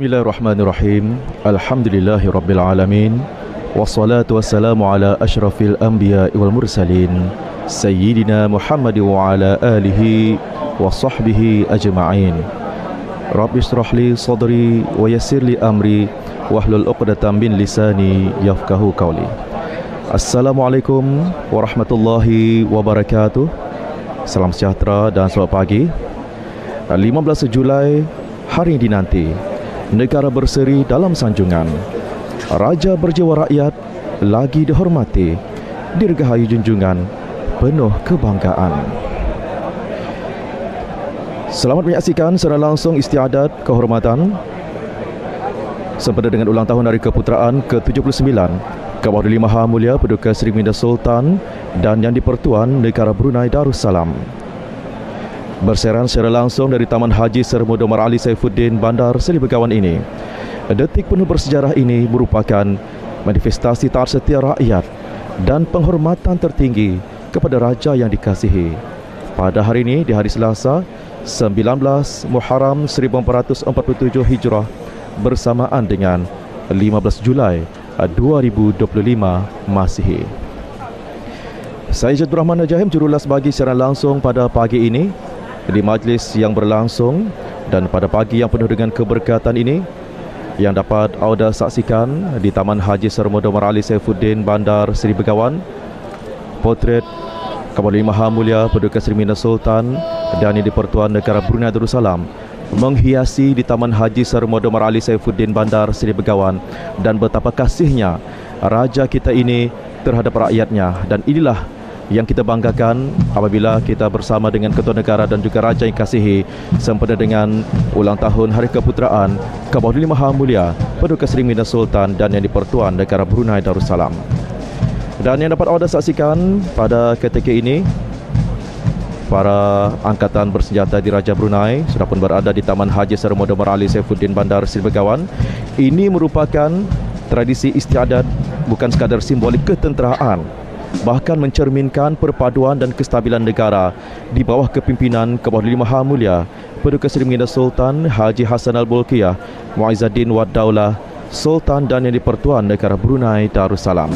Bismillahirrahmanirrahim. Alhamdulillahirrabbilalamin. Wassalatu wassalamu ala ashrafil anbiya wal mursalin Sayyidina Muhammad wa ala alihi wa sahbihi ajma'in. Rabbi shrah li sadri wa yassir li amri wahlul 'uqdatam min lisani yafqahu qawli. Assalamualaikum warahmatullahi wabarakatuh. Salam sejahtera dan selamat pagi. 15 Julai, hari yang dinanti, negara berseri dalam sanjungan. Raja berjiwa rakyat lagi dihormati, dirgahayu junjungan, penuh kebanggaan. Selamat menyaksikan secara langsung istiadat kehormatan sempena dengan ulang tahun Hari Keputeraan ke-79 Kebahari Maha Mulia Paduka Seri Minda Sultan dan Yang di-Pertuan Negara Brunei Darussalam. Bersiaran secara langsung dari Taman Haji Seri Muhammad Ali Saifuddin Bandar Seri Begawan ini. Detik penuh bersejarah ini merupakan manifestasi taat setia rakyat dan penghormatan tertinggi kepada Raja yang dikasihi. Pada hari ini, di hari Selasa, 19 Muharram 1447 Hijrah bersamaan dengan 15 Julai 2025 Masihi. Saya Jadul Rahman Najahim, jurulas bagi siaran langsung pada pagi ini di majlis yang berlangsung, dan pada pagi yang penuh dengan keberkatan ini yang dapat anda saksikan di Taman Haji Seri Muhammad Ali Saifuddin Bandar Seri Begawan, potret Kebahari Maha Mulia Paduka Seri Minda Sultan dan Yang di-Pertuan Negara Brunei Darussalam menghiasi di Taman Haji Seri Muhammad Ali Saifuddin Bandar Seri Begawan, dan betapa kasihnya Raja kita ini terhadap rakyatnya. Dan inilah yang kita banggakan apabila kita bersama dengan Ketua Negara dan juga Raja yang kasihi sempena dengan ulang tahun Hari Keputeraan Kebahari Maha Mulia Paduka Seri Minda Sultan dan Yang di-Pertuan Negara Brunei Darussalam. Dan yang dapat anda saksikan pada ketika ini, para angkatan bersenjata di Raja Brunei sudah pun berada di Taman Haji Seri Muhammad Ali Saifuddin Bandar Seri Begawan. Ini merupakan tradisi istiadat bukan sekadar simbolik ketenteraan, bahkan mencerminkan perpaduan dan kestabilan negara di bawah kepimpinan Kebahari Maha Mulia Paduka Seri Minda Sultan Haji Hassan Al-Bolkiah Muizzuddin Wad Daulah Sultan dan Yang di-Pertuan Negara Brunei Darussalam.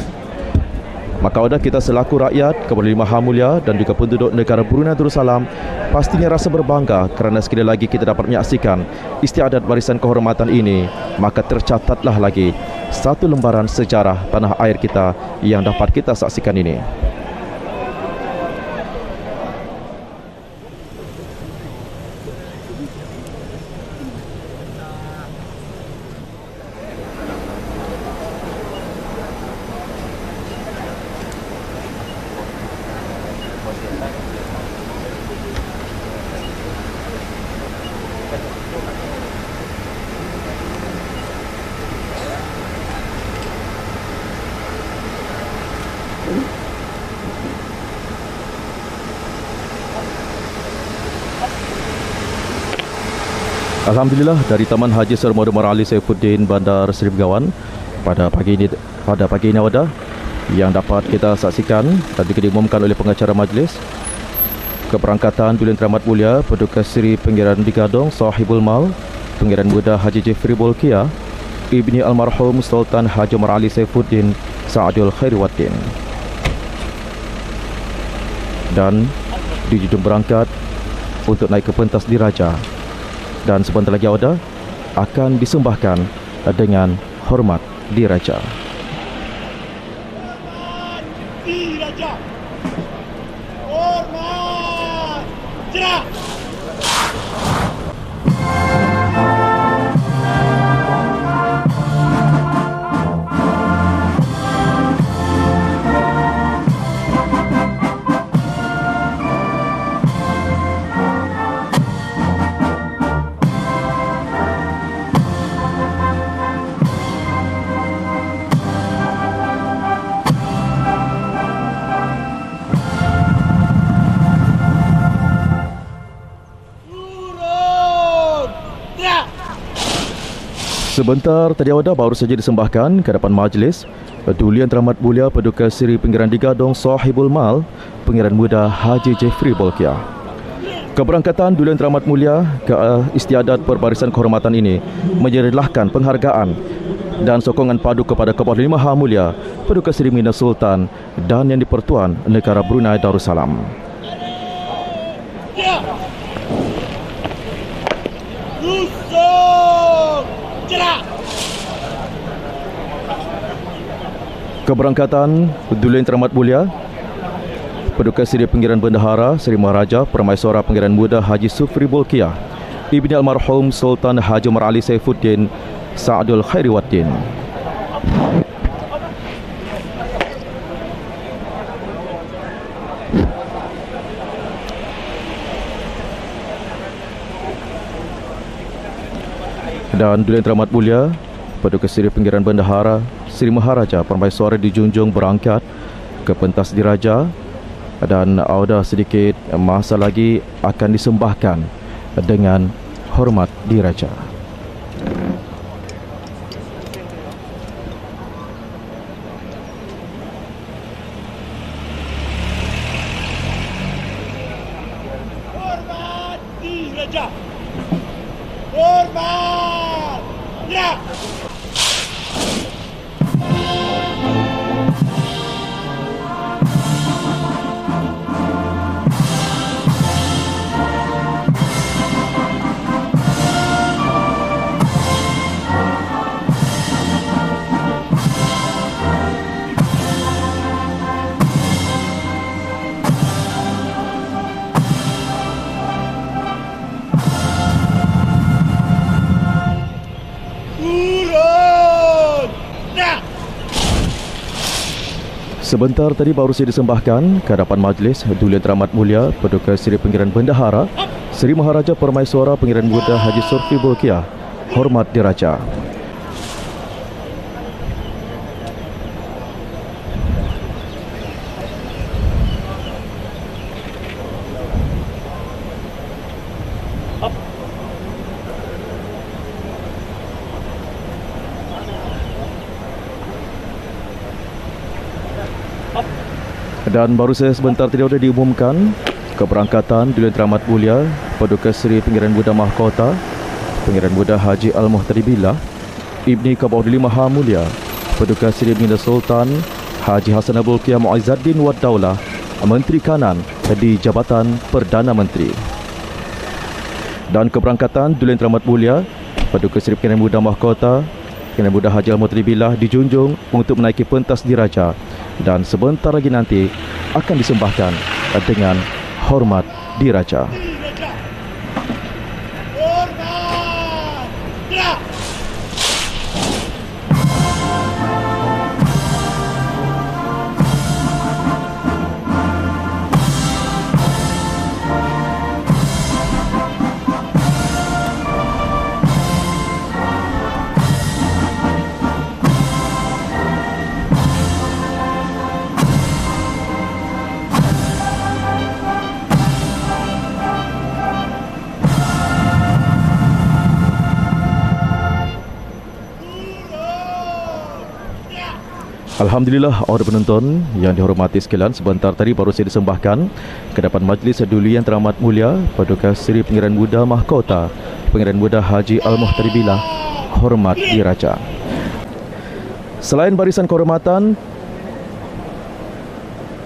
Maka sudah kita selaku rakyat Kebahari Maha Mulia dan juga penduduk negara Brunei Darussalam pastinya rasa berbangga kerana sekali lagi kita dapat menyaksikan istiadat barisan kehormatan ini. Maka tercatatlah lagi satu lembaran sejarah tanah air kita yang dapat kita saksikan ini. Alhamdulillah, dari Taman Haji Seri Muhammad Ali Saifuddin Bandar Seri Begawan pada pagi ini ada yang dapat kita saksikan dan juga diumumkan oleh pengacara majlis keberangkatan Duli Yang Teramat Mulia Paduka Seri Pangeran Digadong Sahibul Mal Pangeran Muda Haji Jeffrey Bolkiah ibni almarhum Sultan Haji Omar Ali Saifuddin Sa'adul Khairiwaddin, dan dijunjung berangkat untuk naik ke pentas diraja, dan sebentar lagi akan disembahkan dengan hormat diraja. Diraja, hormat diraja. Sebentar tadi baru saja disembahkan ke hadapan majlis Duli Yang Teramat Mulia Paduka Seri Pangeran Digadong Sahibul Mal Pangeran Muda Haji Jeffrey Bolkiah. Keberangkatan Duli Yang Teramat Mulia ke istiadat perbarisan kehormatan ini menyerlahkan penghargaan dan sokongan padu kepada Kepala Maha Mulia Paduka Seri Minda Sultan dan Yang di-Pertuan Negara Brunei Darussalam. Ya. Rusuk. Gerak. Keberangkatan Duli Yang Teramat Mulia Paduka Seri Pengiran Bendahara Seri Maharaja Permaisuri Pengiran Muda Haji Sufri Bolkiah Ibni Almarhum Sultan Haji Umar Ali Saifuddin Sa'adul Khairiwaddin. Dan Duli Yang Teramat Mulia Paduka Seri Pengiran Bendahara Seri Maharaja Permaisuri dijunjung berangkat ke pentas diraja dan auda sedikit masa lagi akan disembahkan dengan hormat diraja. Hormat diraja. Hormat. Gerak. Turun. Gerak. Sebentar tadi baru saja disembahkan ke hadapan majlis Duli Yang Teramat Mulia Paduka Seri Pengiran Bendahara Seri Maharaja Permaisuri Pengiran Muda Haji Sufri Bolkiah hormat diraja. Dan baru saja sebentar tadi sudah diumumkan keberangkatan Duli Yang Teramat Mulia Paduka Seri Pengiran Muda Mahkota Pengiran Muda Haji Al-Muhtari Billah Ibni Kabauduli Maha Mulia Paduka Seri Minda Sultan Haji Hasan Bolkiah Muizzaddin Wad Daulah Menteri Kanan di Jabatan Perdana Menteri. Dan keberangkatan Duli Yang Teramat Mulia Paduka Seri Pengiran Muda Mahkota Pengiran Muda Haji Al-Muhtari Billah dijunjung untuk menaiki pentas diraja dan sebentar lagi nanti akan disembahkan dengan hormat diraja. Diraja. Hormat. Gerak. Alhamdulillah, orang penonton yang dihormati sekalian, sebentar tadi baru saja disembahkan ke hadapan majlis Duli Yang Teramat Mulia Paduka Seri Pengiran Muda Mahkota Pengiran Muda Haji Al-Muhtari Billah hormat diraja. Selain barisan kehormatan,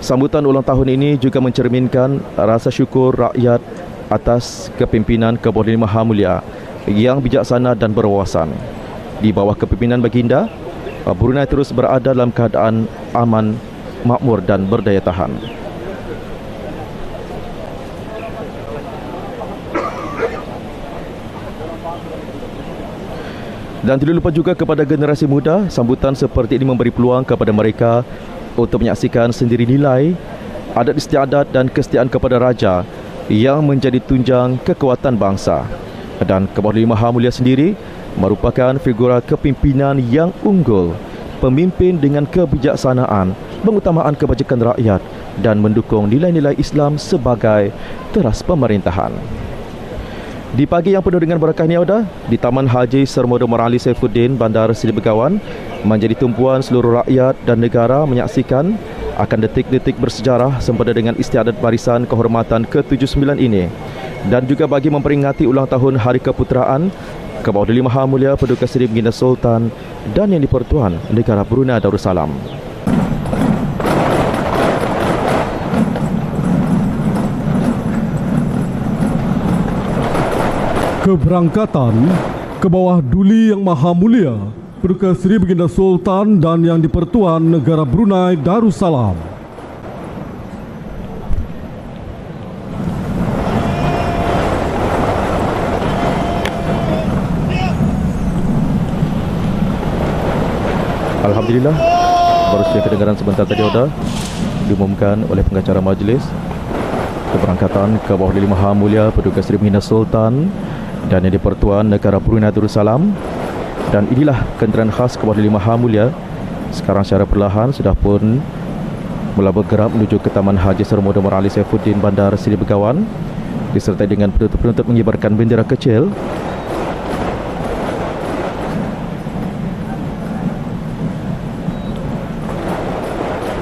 sambutan ulang tahun ini juga mencerminkan rasa syukur rakyat atas kepimpinan Kepala Maha Mulia yang bijaksana dan berwawasan. Di bawah kepimpinan Baginda, Brunei terus berada dalam keadaan aman, makmur dan berdaya tahan. Dan tidak lupa juga kepada generasi muda, sambutan seperti ini memberi peluang kepada mereka untuk menyaksikan sendiri nilai, adat istiadat dan kesetiaan kepada raja yang menjadi tunjang kekuatan bangsa. Dan Kepala Maha Mulia sendiri merupakan figura kepimpinan yang unggul, pemimpin dengan kebijaksanaan, pengutamaan kebajikan rakyat dan mendukung nilai-nilai Islam sebagai teras pemerintahan. Di pagi yang penuh dengan berkah ini, di Taman Haji Sermodo Umar Ali Saifuddin, Bandar Seri Begawan, menjadi tumpuan seluruh rakyat dan negara menyaksikan akan detik-detik bersejarah sempena dengan istiadat barisan kehormatan ke-79 ini. Dan juga bagi memperingati ulang tahun Hari Keputeraan Kebawah Maha Mulia Paduka Seri Baginda Sultan dan Yang di-Pertuan Negara Brunei Darussalam. Keberangkatan ke bawah Duli Yang Maha Mulia Paduka Seri Baginda Sultan dan Yang di-Pertuan Negara Brunei Darussalam. Alhamdulillah, baru saja kedengaran sebentar tadi diumumkan oleh pengacara majlis keberangkatan ke bawah Duli Maha Mulia Paduka Seri Baginda Sultan dan Yang di-Pertuan Negara Brunei Darussalam. Dan inilah kenderaan khas ke bawah Duli Maha Mulia sekarang secara perlahan sudah pun mula bergerak menuju ke Taman Haji Seri Dr. Ali Saifuddin Bandar Seri Begawan disertai dengan penutup-penutup mengibarkan bendera kecil.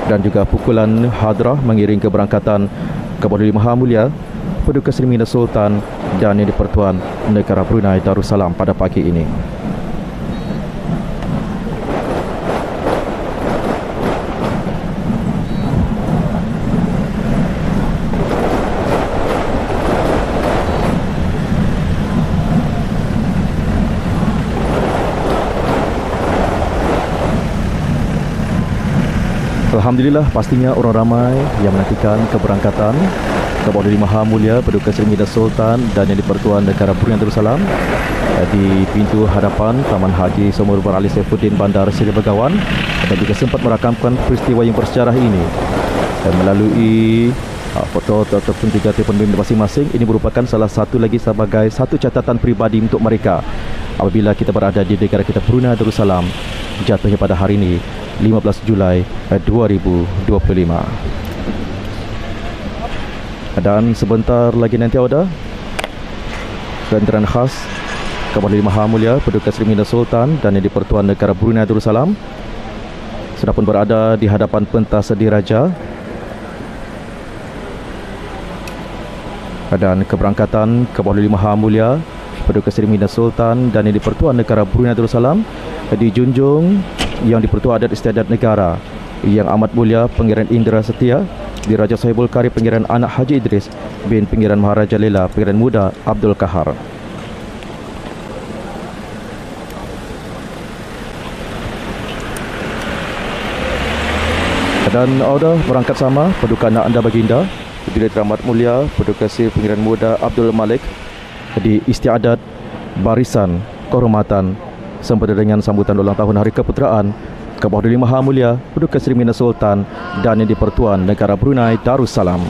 Dan juga pukulan hadrah mengiring keberangkatan ke bawah Duli Maha Mulia Paduka Seri Baginda Sultan dan Yang di-Pertuan Negara Brunei Darussalam pada pagi ini. Alhamdulillah, pastinya orang ramai yang menantikan keberangkatan ke bawah Duli Maha Mulia Paduka Seri Baginda Sultan dan Yang di-Pertuan Negara Brunei Darussalam di pintu hadapan Taman Haji Seri Dr. Ali Saifuddin Bandar Seri Begawan, dan juga sempat merakamkan peristiwa yang bersejarah ini dan melalui foto ataupun juga telefon bimbit masing-masing. Ini merupakan salah satu lagi sebagai satu catatan peribadi untuk mereka apabila kita berada di negara kita Brunei Darussalam jatuhnya pada hari ini 15 Julai 2025. Dan sebentar lagi nanti kenderaan khas ke bawah Duli Maha Mulia Paduka Seri Baginda Sultan dan Yang di-Pertuan Negara Brunei Darussalam sudah pun berada di hadapan pentas diraja. Dan keberangkatan ke bawah Duli Maha Mulia Paduka Seri Baginda Sultan dan Yang di-Pertuan Negara Brunei Darussalam dijunjung Yang di-Pertua Adat Istiadat Negara Yang Amat Mulia Pangeran Indra Setia Diraja Sahibul Karib Pangeran Anak Haji Idris bin Pangeran Maharaja Lela Pangeran Muda Abdul Kahar. Dan berangkat sama Paduka Anak Anda Baginda Direktur Amat Mulia Paduka Seri Pangeran Muda Abdul Malik di istiadat barisan kehormatan sempena dengan sambutan ulang tahun Hari Keputeraan ke bawah Duli Maha Mulia Paduka Seri Baginda Sultan dan Yang di-Pertuan Negara Brunei Darussalam.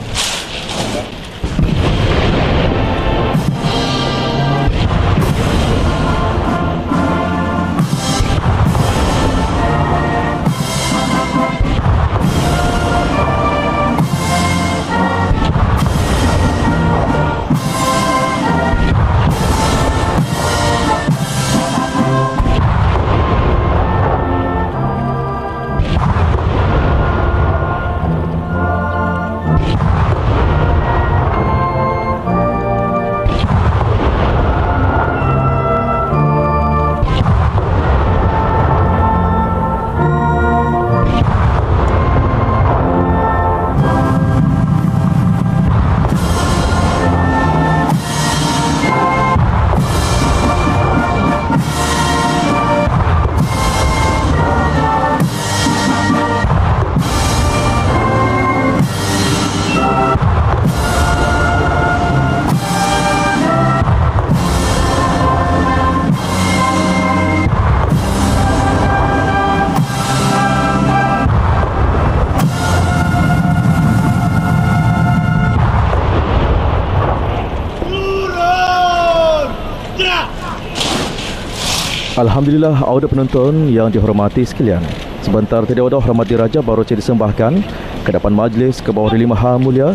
Alhamdulillah, audio penonton yang dihormati sekalian. Sebentar tadi hormat diraja baru saja disembahkan ke depan majlis ke bawah Duli Maha Mulia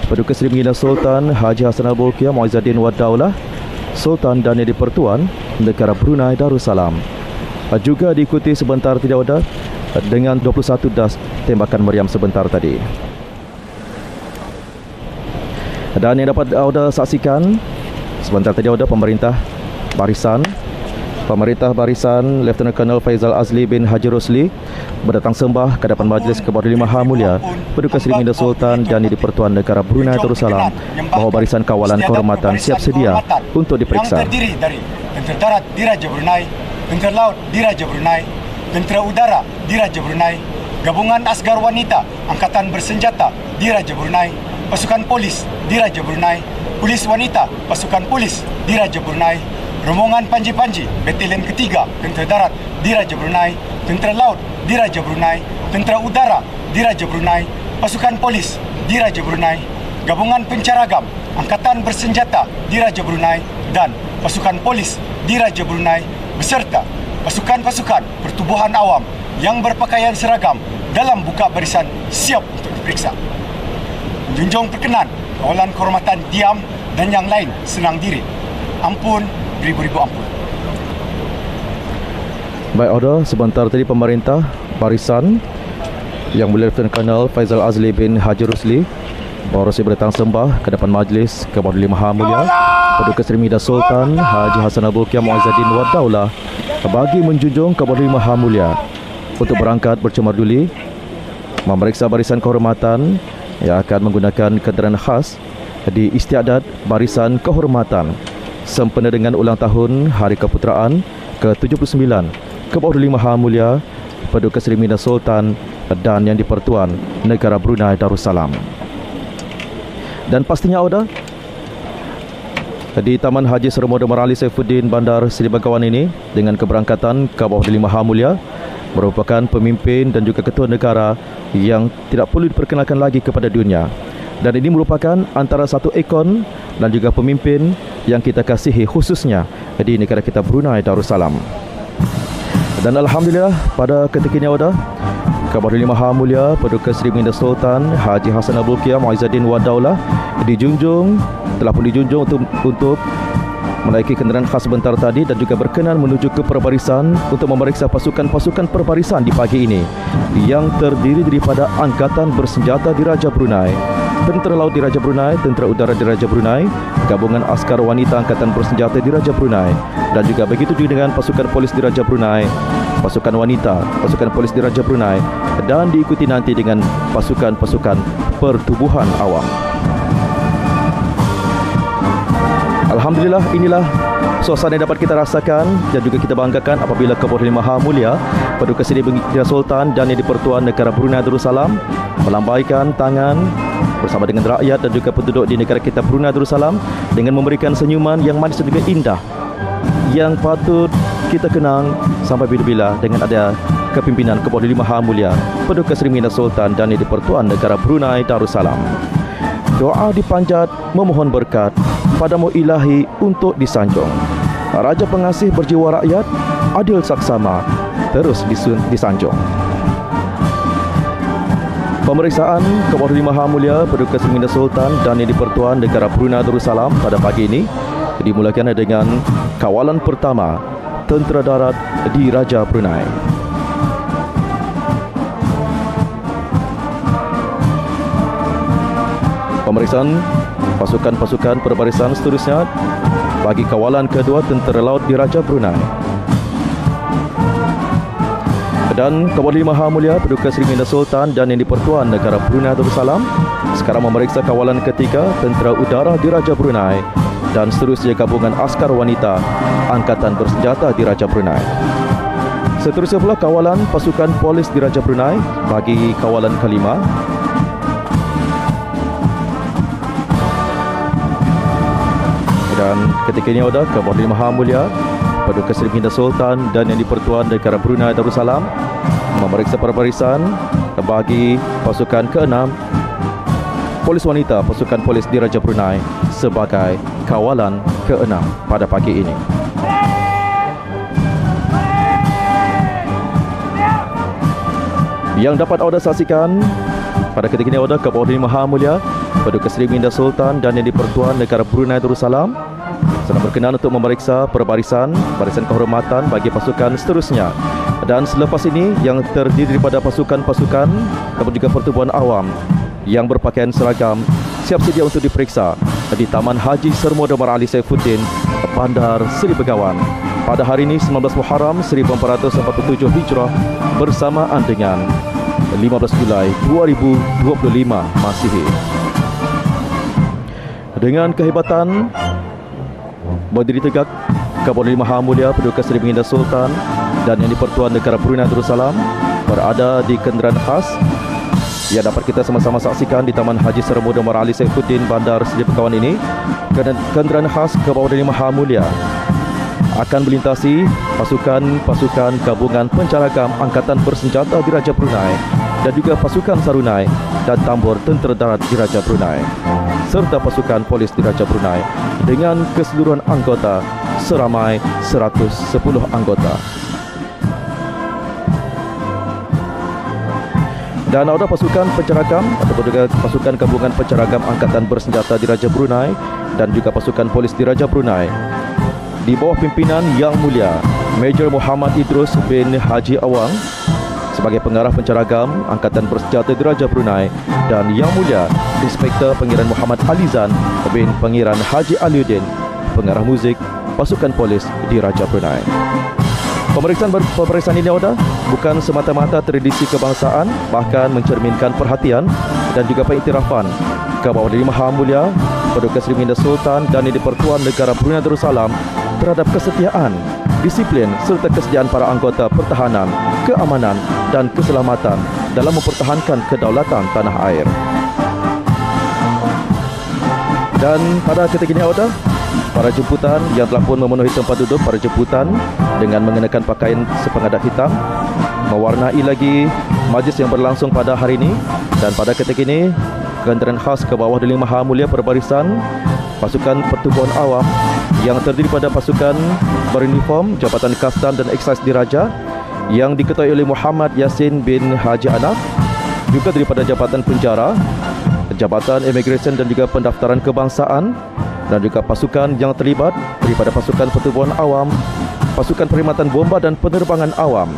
Paduka Seri Baginda Sultan Haji Hassanal Bolkiah Muizzaddin Wad Daulah Sultan dan Yang di-Pertuan Negara Brunei Darussalam. Juga diikuti sebentar tadi dengan 21 das tembakan meriam sebentar tadi. Dan yang dapat Auda saksikan sebentar tadi Auda Pemerintah Barisan Lieutenant Colonel Faizal Azli bin Haji Rosli berdatang sembah ke hadapan Majlis Kebawah Maha Mulia Paduka Seri Minda Sultan dan Yang di-Pertuan Negara Brunei Darussalam bahawa barisan kawalan kehormatan siap sedia untuk diperiksa. Yang terdiri dari Tentera Darat Diraja Brunei, Tentera Laut Diraja Brunei, Tentera Udara Diraja Brunei, Gabungan Asgar Wanita Angkatan Bersenjata Diraja Brunei, Pasukan Polis Diraja Brunei, Polis Wanita Pasukan Polis Diraja Brunei, Rombongan Panji-Panji Batalion Ketiga Tentera Darat Diraja Brunei, Tentera Laut Diraja Brunei, Tentera Udara Diraja Brunei, Pasukan Polis Diraja Brunei, Gabungan Pencaragam Angkatan Bersenjata Diraja Brunei dan Pasukan Polis Diraja Brunei beserta pasukan-pasukan pertubuhan awam yang berpakaian seragam dalam buka barisan siap untuk diperiksa. Junjung perkenan, kawalan kehormatan diam dan yang lain senang diri. Ampun, beribu-ribu ampun. Baik Auda, sebentar tadi Pemerintah Barisan Yang Mulia Lieutenant Colonel Faizal Azli bin Haji Rosli baru saja berdatang sembah ke depan Majlis Kebawah Maha Mulia Paduka Seri Minda Sultan Haji Hassan Abdul Qiyam Muizzuddin Wad Daulah bagi menjunjung Kebawah Maha Mulia untuk berangkat bercemar duli memeriksa barisan kehormatan yang akan menggunakan kenderaan khas di Istiadat Barisan Kehormatan sempena dengan ulang tahun Hari Keputeraan ke-79 Kebawah Maha Mulia Paduka Seri Minda Sultan dan Yang di-Pertuan Negara Brunei Darussalam. Dan pastinya Auda, di Taman Haji Seri Muhammad Ali Saifuddin Bandar Seri Begawan ini dengan keberangkatan Kebawah Maha Mulia merupakan pemimpin dan juga ketua negara yang tidak perlu diperkenalkan lagi kepada dunia. Dan ini merupakan antara satu ikon dan juga pemimpin yang kita kasihi khususnya di negara kita Brunei Darussalam. Dan Alhamdulillah pada ketika ini Auda, Kebawah Maha Mulia Paduka Seri Minda Sultan Haji Hassan Abdul Qiyam Muizzuddin Wad Daulah telah pun dijunjung untuk menaiki kenderaan khas sebentar tadi dan juga berkenan menuju ke perbarisan untuk memeriksa pasukan-pasukan perbarisan di pagi ini yang terdiri daripada Angkatan Bersenjata Diraja Brunei, Tentera Laut Diraja Brunei, Tentera Udara Diraja Brunei, Gabungan Askar Wanita Angkatan Bersenjata Diraja Brunei dan juga begitu juga dengan pasukan polis Diraja Brunei, pasukan wanita, pasukan polis Diraja Brunei dan diikuti nanti dengan pasukan-pasukan pertubuhan awam. Alhamdulillah, inilah suasana yang dapat kita rasakan dan juga kita banggakan apabila Kebawah Maha Mulia Paduka Seri Minda Sultan dan Yang di-Pertuan Negara Brunei Darussalam melambaikan tangan bersama dengan rakyat dan juga penduduk di negara kita Brunei Darussalam dengan memberikan senyuman yang manis dan juga indah yang patut kita kenang sampai bila-bila dengan ada kepimpinan Kebawah Maha Mulia Paduka Seri Minda Sultan dan Yang di-Pertuan Negara Brunei Darussalam. Doa dipanjat memohon berkat padamu Ilahi untuk disanjung. Raja pengasih berjiwa rakyat, adil saksama, terus disanjung. Pemeriksaan Kebawah Maha Mulia Paduka Seri Minda Sultan dan Yang di-Pertuan Negara Brunei Darussalam pada pagi ini dimulakan dengan kawalan pertama Tentera Darat Diraja Brunei. Pemeriksaan pasukan-pasukan perbarisan seterusnya bagi kawalan kedua Tentera Laut Diraja Brunei. Dan Kebawah Maha Mulia Paduka Seri Minda Sultan dan Yang di-Pertuan Negara Brunei Darussalam sekarang memeriksa kawalan ketiga Tentera Udara Diraja Brunei dan seterusnya Gabungan Askar Wanita Angkatan Bersenjata Diraja Brunei. Seterusnya pula kawalan pasukan polis Diraja Brunei bagi kawalan kelima. Dan ketika ini ada Kebawah Maha Mulia Paduka Seri Minda Sultan dan Yang di-Pertuan Negara Brunei Darussalam memeriksa perbarisan bagi pasukan ke-6 Polis Wanita Pasukan Polis Diraja Brunei sebagai kawalan ke-6 pada pagi ini. Yang dapat Auda saksikan pada ketika ini ada Kebawah Maha Mulia Paduka Seri Minda Sultan dan Yang di-Pertuan Negara Brunei Darussalam sedang berkenan untuk memeriksa barisan kehormatan bagi pasukan seterusnya. Dan selepas ini yang terdiri daripada pasukan-pasukan dan juga pertubuhan awam yang berpakaian seragam siap sedia untuk diperiksa di Taman Haji Sermo Dr. Ali Saifuddin, Bandar Seri Begawan pada hari ini 19 Muharram 1447 Hijrah bersamaan dengan 15 Julai 2025 Masihi. Dengan kehebatan berdiri tegak Kapolri Maha Mulia Paduka Seri Baginda Sultan dan Yang di-Pertuan Negara Brunei Darussalam berada di kenderaan khas yang dapat kita sama-sama saksikan di Taman Haji Sermo Dr. Ali Saifuddin, Bandar Seri Begawan ini. Kenderaan khas Kapolri Maha Mulia akan melintasi pasukan gabungan pencaragam Angkatan Bersenjata Diraja Brunei dan juga pasukan Sarunai dan Tambur Tentera Darat Diraja Brunei serta pasukan polis Diraja Brunei dengan keseluruhan anggota seramai 110 anggota. Dan ada pasukan pencaragam ataupun juga pasukan gabungan pencaragam Angkatan Bersenjata Diraja Brunei dan juga pasukan polis Diraja Brunei di bawah pimpinan Yang Mulia Major Muhammad Idrus bin Haji Awang sebagai pengarah pencaragam Angkatan Bersenjata Diraja Brunei dan Yang Mulia Inspektor Pengiran Muhammad Alizan bin Pengiran Haji Aliuddin, pengarah muzik pasukan polis Diraja Brunei. Pemeriksaan ini bukan semata-mata tradisi kebangsaan, bahkan mencerminkan perhatian dan juga pengiktirafan Kapolri Maha Mulia Paduka Seri Baginda Sultan dan Yang di-Pertuan Negara Brunei Darussalam terhadap kesetiaan, disiplin serta kesediaan para anggota pertahanan, keamanan dan keselamatan dalam mempertahankan kedaulatan tanah air. Dan pada ketika ini para jemputan yang telah pun memenuhi tempat duduk para jemputan dengan mengenakan pakaian sepengadap hitam mewarnai lagi majlis yang berlangsung pada hari ini. Dan pada ketika ini kenderaan khas ke bawah Duli Maha Mulia Perbarisan Pasukan Pertubuhan Awam yang terdiri pada pasukan beruniform Jabatan Kastam dan Eksais Diraja yang diketuai oleh Muhammad Yasin bin Haji Anaf, juga daripada Jabatan Penjara, Jabatan Immigration dan juga Pendaftaran Kebangsaan, dan juga pasukan yang terlibat daripada Pasukan Pertubuhan Awam, Pasukan Perkhidmatan Bomba dan Penerbangan Awam,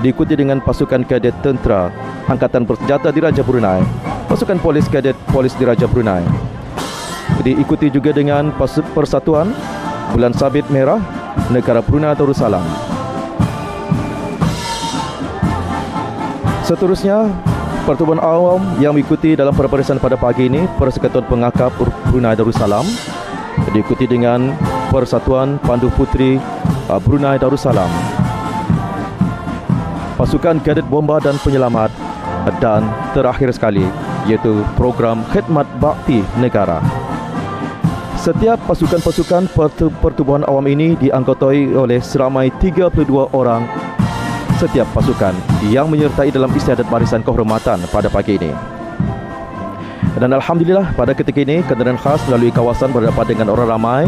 diikuti dengan pasukan kadet tentera Angkatan Bersenjata Diraja Brunei, pasukan polis kadet polis Diraja Brunei. Diikuti juga dengan Persatuan Bulan Sabit Merah Negara Brunei Darussalam. Seterusnya, Pertubuhan Awam yang mengikuti dalam perbarisan pada pagi ini Persekutuan Pengakap Brunei Darussalam, diikuti dengan Persatuan Pandu Putri Brunei Darussalam, Pasukan Kadet Bomba dan Penyelamat, dan terakhir sekali iaitu Program Khidmat Bakti Negara. Setiap pasukan-pasukan Pertubuhan Awam ini dianggotai oleh seramai 32 orang setiap pasukan yang menyertai dalam istiadat barisan kehormatan pada pagi ini. Dan Alhamdulillah pada ketika ini kenderaan khas melalui kawasan berhadapan dengan orang ramai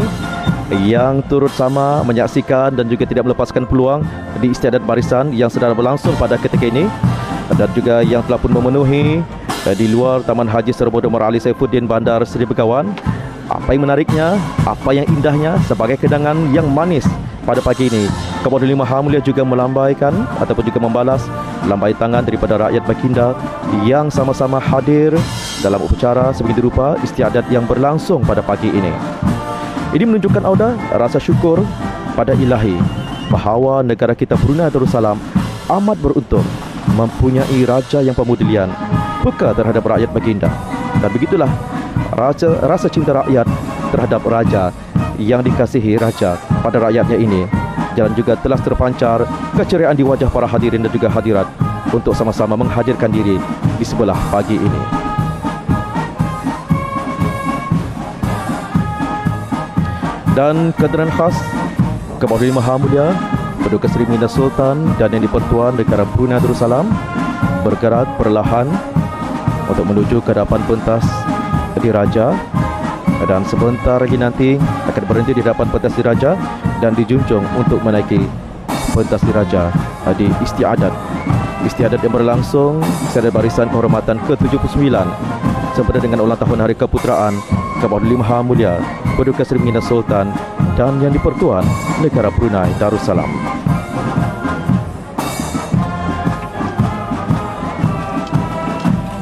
yang turut sama menyaksikan dan juga tidak melepaskan peluang di istiadat barisan yang sedang berlangsung pada ketika ini, dan juga yang telah pun memenuhi di luar Taman Haji Sermo Dr. Ali Saifuddin, Bandar Seri Begawan. Apa yang menariknya, apa yang indahnya sebagai kedangan yang manis pada pagi ini, Kapolri Maha Mulia juga melambaikan ataupun juga membalas lambai tangan daripada rakyat Baginda yang sama-sama hadir dalam upacara sebegitu rupa istiadat yang berlangsung pada pagi ini. Ini menunjukkan rasa syukur pada Ilahi bahawa negara kita Brunei Darussalam amat beruntung mempunyai raja yang pemudian, peka terhadap rakyat Baginda. Dan begitulah rasa cinta rakyat terhadap raja yang dikasihi raja pada rakyatnya ini, dan juga telah terpancar keceriaan di wajah para hadirin dan juga hadirat untuk sama-sama menghadirkan diri di sebelah pagi ini. Dan kenderaan khas Kapolri Maha Mulia Paduka Seri Baginda Sultan dan Yang di-Pertuan Negara Brunei Darussalam bergerak perlahan untuk menuju ke hadapan pentas Diraja, dan sebentar lagi nanti akan berhenti di hadapan pentas Diraja dan dijunjung untuk menaiki pentas Diraja di istiadat yang berlangsung istiadat barisan kehormatan ke-79 sempena dengan ulang tahun Hari Keputeraan Kapolri Maha Mulia Paduka Seri Baginda Sultan dan Yang di-Pertuan Negara Brunei Darussalam.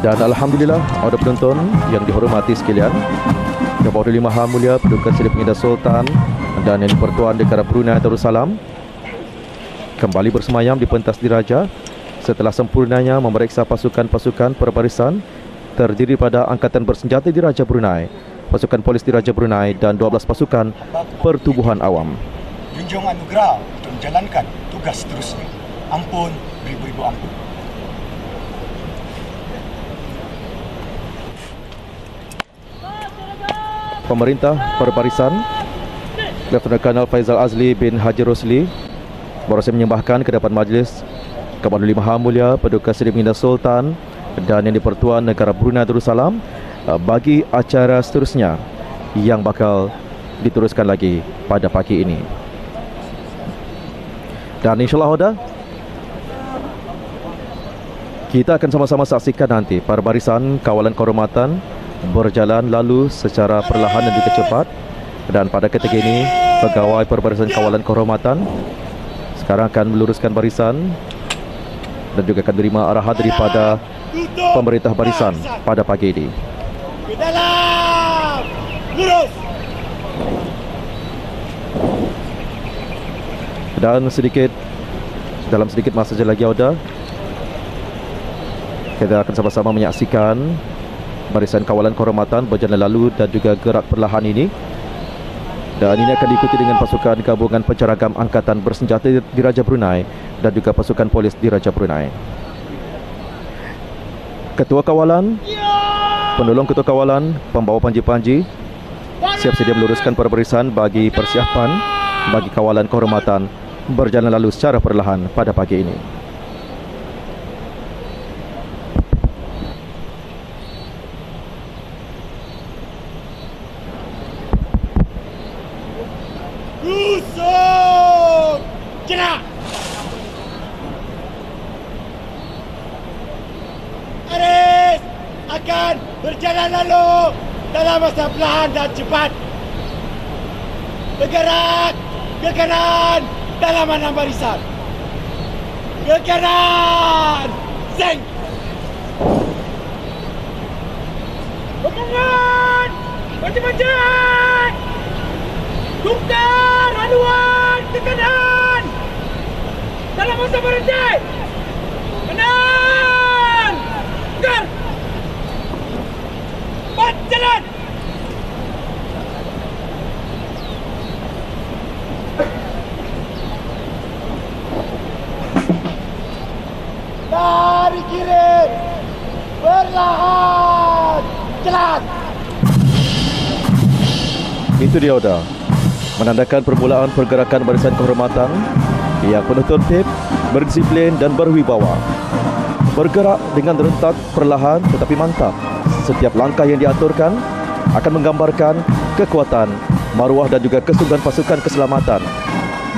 Dan Alhamdulillah, ada penonton yang dihormati sekalian, Yang Bawah Maha Mulia Paduka Seri Pengindah Sultan dan Yang di-Pertuan Negara Brunei Darussalam kembali bersemayam di pentas diraja setelah sempurnanya memeriksa pasukan-pasukan perbarisan terdiri pada Angkatan Bersenjata Diraja Brunei, pasukan polis Diraja Brunei dan 12 pasukan pertubuhan awam. Junjung anugerah untuk menjalankan tugas seterusnya. Ampun, beribu-ribu ampun. Pemerintah Perbarisan Lieutenant Colonel Faizal Azli bin Haji Rosli berhasil menyembahkan ke depan majlis Kepada Maha Mulia Paduka Seri Pengindah Sultan dan Yang di-Pertuan Negara Brunei Darussalam bagi acara seterusnya yang bakal diteruskan lagi pada pagi ini. Dan insyaAllah Hoda, kita akan sama-sama saksikan nanti perbarisan kawalan kehormatan berjalan lalu secara perlahan dan juga cepat. Dan pada ketika ini, pegawai perbarisan kawalan kehormatan sekarang akan meluruskan barisan dan juga akan menerima arahan daripada pemerintah barisan pada pagi ini. Ke dalam. Lurus. Dan dalam sedikit masa saja lagi Auda, kita akan sama-sama menyaksikan barisan kawalan kehormatan berjalan lalu dan juga gerak perlahan ini. Dan ini akan diikuti dengan pasukan gabungan penceragam Angkatan Bersenjata Diraja Brunei dan juga pasukan polis Diraja Brunei. Ketua Kawalan, penolong Ketua Kawalan, pembawa panji-panji siap sedia meluruskan perbarisan bagi persiapan bagi kawalan kehormatan berjalan lalu secara perlahan pada pagi ini. Rusuk. Gerak. Aris akan berjalan lalu dalam masa perlahan dan cepat. Bergerak ke kanan dalam 6 barisan. Ke kanan. Zeng. Pemangan. Macam-macam. Tukar haluan ke kanan. Dalam masa berhenti. Kanan. Tukar. Cepat jalan. Dari kiri. Perlahan. Jalan. Itu dia Oda, menandakan permulaan pergerakan barisan kehormatan yang penuh tertib, berdisiplin dan berwibawa. Bergerak dengan rentak, perlahan tetapi mantap. Setiap langkah yang diaturkan akan menggambarkan kekuatan, maruah dan juga kesungguhan pasukan keselamatan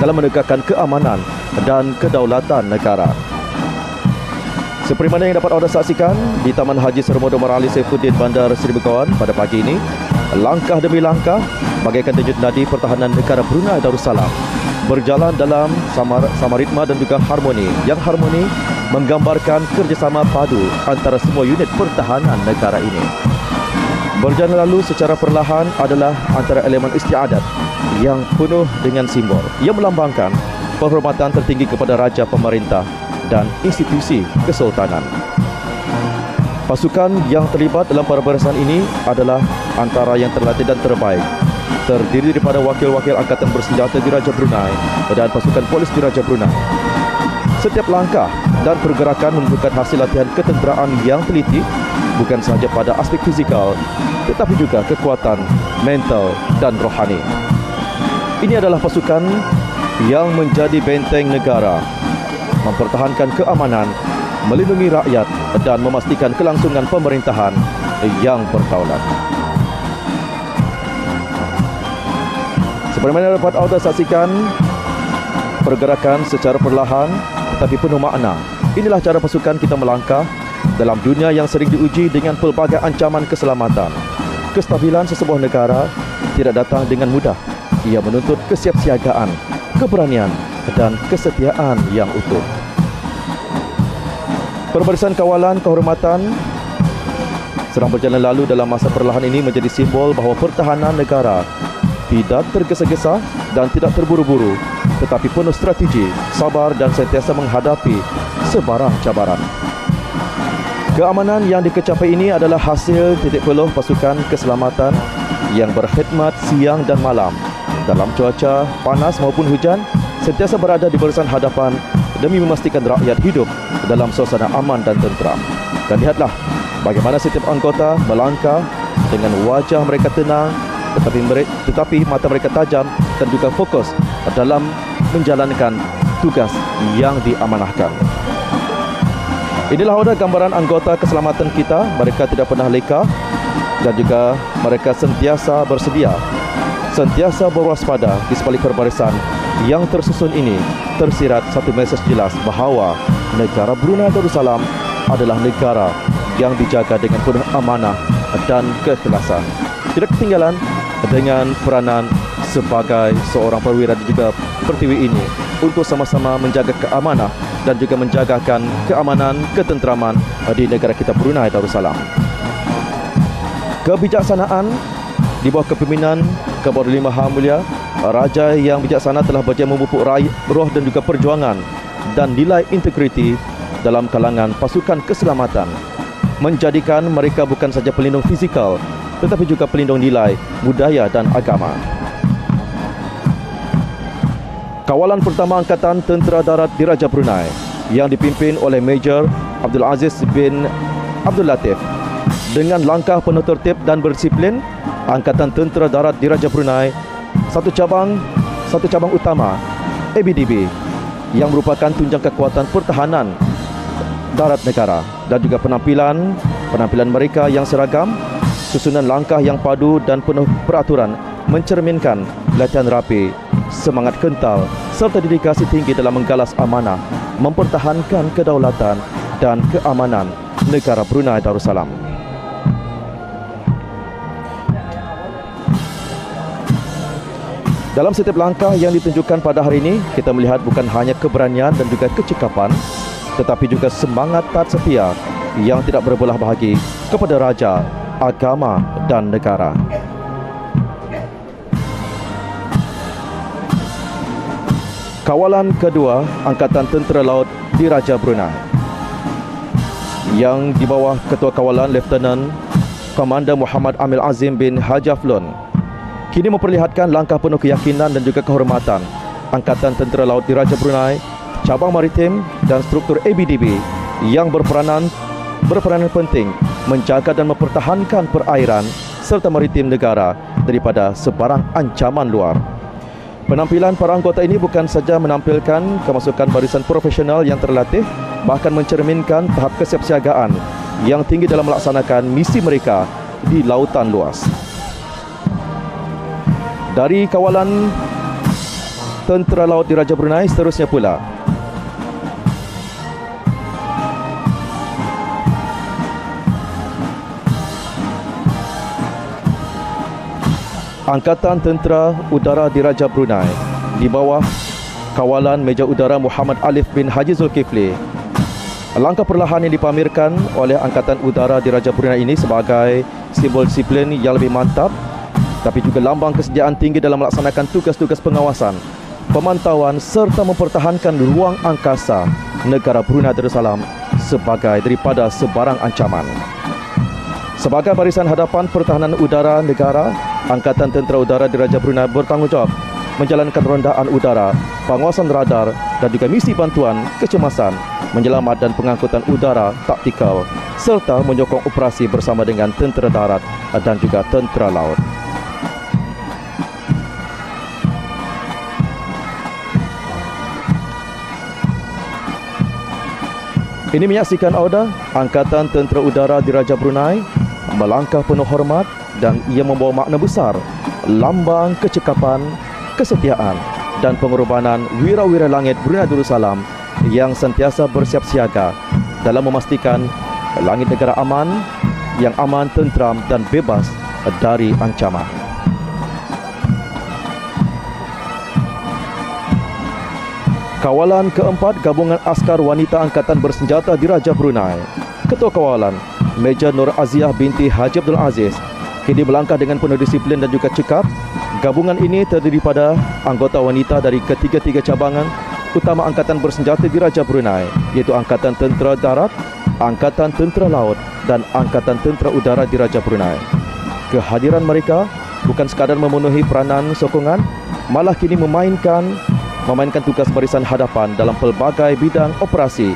dalam menegakkan keamanan dan kedaulatan negara. Seperti mana yang dapat anda saksikan di Taman Haji Seromodo Marali Saifuddin Bandar Seri Begawan pada pagi ini, langkah demi langkah bagaikan denyut nadi pertahanan negara Brunei Darussalam berjalan dalam samaritma dan juga harmoni yang harmoni menggambarkan kerjasama padu antara semua unit pertahanan negara ini. Berjalan lalu secara perlahan adalah antara elemen istiadat yang penuh dengan simbol yang melambangkan penghormatan tertinggi kepada raja, pemerintah dan institusi kesultanan. Pasukan yang terlibat dalam perbarisan ini adalah antara yang terlatih dan terbaik. Terdiri daripada wakil-wakil Angkatan Bersenjata Diraja Brunei dan pasukan polis Diraja Brunei. Setiap langkah dan pergerakan menunjukkan hasil latihan ketenteraan yang teliti, bukan sahaja pada aspek fizikal, tetapi juga kekuatan mental dan rohani. Ini adalah pasukan yang menjadi benteng negara, mempertahankan keamanan, melindungi rakyat dan memastikan kelangsungan pemerintahan yang berdaulat. Seperti mana dapat anda saksikan, pergerakan secara perlahan tetapi penuh makna. Inilah cara pasukan kita melangkah dalam dunia yang sering diuji dengan pelbagai ancaman keselamatan. Kestabilan sesebuah negara tidak datang dengan mudah. Ia menuntut kesiapsiagaan, keberanian dan kesetiaan yang utuh. Perbarisan kawalan kehormatan Serang berjalan lalu dalam masa perlahan ini menjadi simbol bahawa pertahanan negara tidak tergesa-gesa dan tidak terburu-buru, tetapi penuh strategi, sabar dan sentiasa menghadapi sebarang cabaran. Keamanan yang dikecapai ini adalah hasil titik peluh pasukan keselamatan yang berkhidmat siang dan malam dalam cuaca panas maupun hujan, sentiasa berada di barisan hadapan demi memastikan rakyat hidup dalam suasana aman dan tenteram. Dan lihatlah bagaimana setiap anggota melangkah dengan wajah mereka tenang, tetapi mata mereka tajam dan juga fokus dalam menjalankan tugas yang diamanahkan. Inilah gambaran anggota keselamatan kita. Mereka tidak pernah leka dan juga mereka sentiasa bersedia, sentiasa berwaspada di sebalik perbarisan yang tersusun ini. Tersirat satu mesej jelas bahawa negara Brunei Darussalam adalah negara yang dijaga dengan penuh amanah dan keikhlasan. Tidak ketinggalan dengan peranan sebagai seorang perwira dan juga pertiwi ini untuk sama-sama menjaga keamanah dan juga menjagakan keamanan, ketenteraman di negara kita Brunei Darussalam. Kebijaksanaan di bawah kepimpinan Kapolri Maha Mulia Raja yang bijaksana telah berjaya memupuk roh dan juga perjuangan dan nilai integriti dalam kalangan pasukan keselamatan, menjadikan mereka bukan saja pelindung fizikal tetapi juga pelindung nilai, budaya dan agama. Kawalan pertama Angkatan Tentera Darat Diraja Brunei yang dipimpin oleh Major Abdul Aziz bin Abdul Latif dengan langkah penuh tertib dan berdisiplin, Angkatan Tentera Darat Diraja Brunei satu cabang utama ABDB yang merupakan tunjang kekuatan pertahanan darat negara dan juga penampilan mereka yang seragam, susunan langkah yang padu dan penuh peraturan mencerminkan latihan rapi, semangat kental serta dedikasi tinggi dalam menggalas amanah, mempertahankan kedaulatan dan keamanan negara Brunei Darussalam. Dalam setiap langkah yang ditunjukkan pada hari ini, kita melihat bukan hanya keberanian dan juga kecekapan, tetapi juga semangat taat setia yang tidak berbelah bahagi kepada raja, agama dan negara. Kawalan kedua Angkatan Tentera Laut Diraja Brunei yang di bawah Ketua Kawalan Lieutenant Komander Muhammad Amil Azim bin Haji Aflon kini memperlihatkan langkah penuh keyakinan dan juga kehormatan Angkatan Tentera Laut Diraja Brunei, cabang maritim dan struktur ABDB yang berperanan penting menjaga dan mempertahankan perairan serta maritim negara daripada sebarang ancaman luar. Penampilan para anggota ini bukan saja menampilkan kemasukan barisan profesional yang terlatih, bahkan mencerminkan tahap kesiapsiagaan yang tinggi dalam melaksanakan misi mereka di lautan luas. Dari kawalan Tentera Laut Diraja Brunei, seterusnya pula Angkatan Tentera Udara Diraja Brunei di bawah kawalan Meja Udara Muhammad Alif bin Haji Zulkifli. Langkah perlahan yang dipamerkan oleh Angkatan Udara Diraja Brunei ini sebagai simbol disiplin yang lebih mantap, tapi juga lambang kesediaan tinggi dalam melaksanakan tugas-tugas pengawasan, pemantauan serta mempertahankan ruang angkasa negara Brunei Darussalam sebagai daripada sebarang ancaman. Sebagai barisan hadapan pertahanan udara negara, Angkatan Tentera Udara Diraja Brunei bertanggungjawab menjalankan rondaan udara, pengawasan radar dan juga misi bantuan, kecemasan, menyelamat dan pengangkutan udara taktikal serta menyokong operasi bersama dengan tentera darat dan juga tentera laut. Ini menyaksikan Auda Angkatan Tentera Udara Diraja Brunei melangkah penuh hormat dan ia membawa makna besar, lambang kecekapan, kesetiaan dan pengorbanan wira-wira langit Brunei Darussalam yang sentiasa bersiap siaga dalam memastikan langit negara aman, yang aman, tentram dan bebas dari ancaman. Kawalan keempat Gabungan Askar Wanita Angkatan Bersenjata Diraja Brunei. Ketua Kawalan Major Nur Aziah binti Haji Abdul Aziz kini melangkah dengan penuh disiplin dan juga cekap. Gabungan ini terdiri pada anggota wanita dari ketiga-tiga cabangan utama Angkatan Bersenjata Diraja Brunei, iaitu Angkatan Tentera Darat, Angkatan Tentera Laut dan Angkatan Tentera Udara Diraja Brunei. Kehadiran mereka bukan sekadar memenuhi peranan sokongan, malah kini memainkan tugas barisan hadapan dalam pelbagai bidang operasi,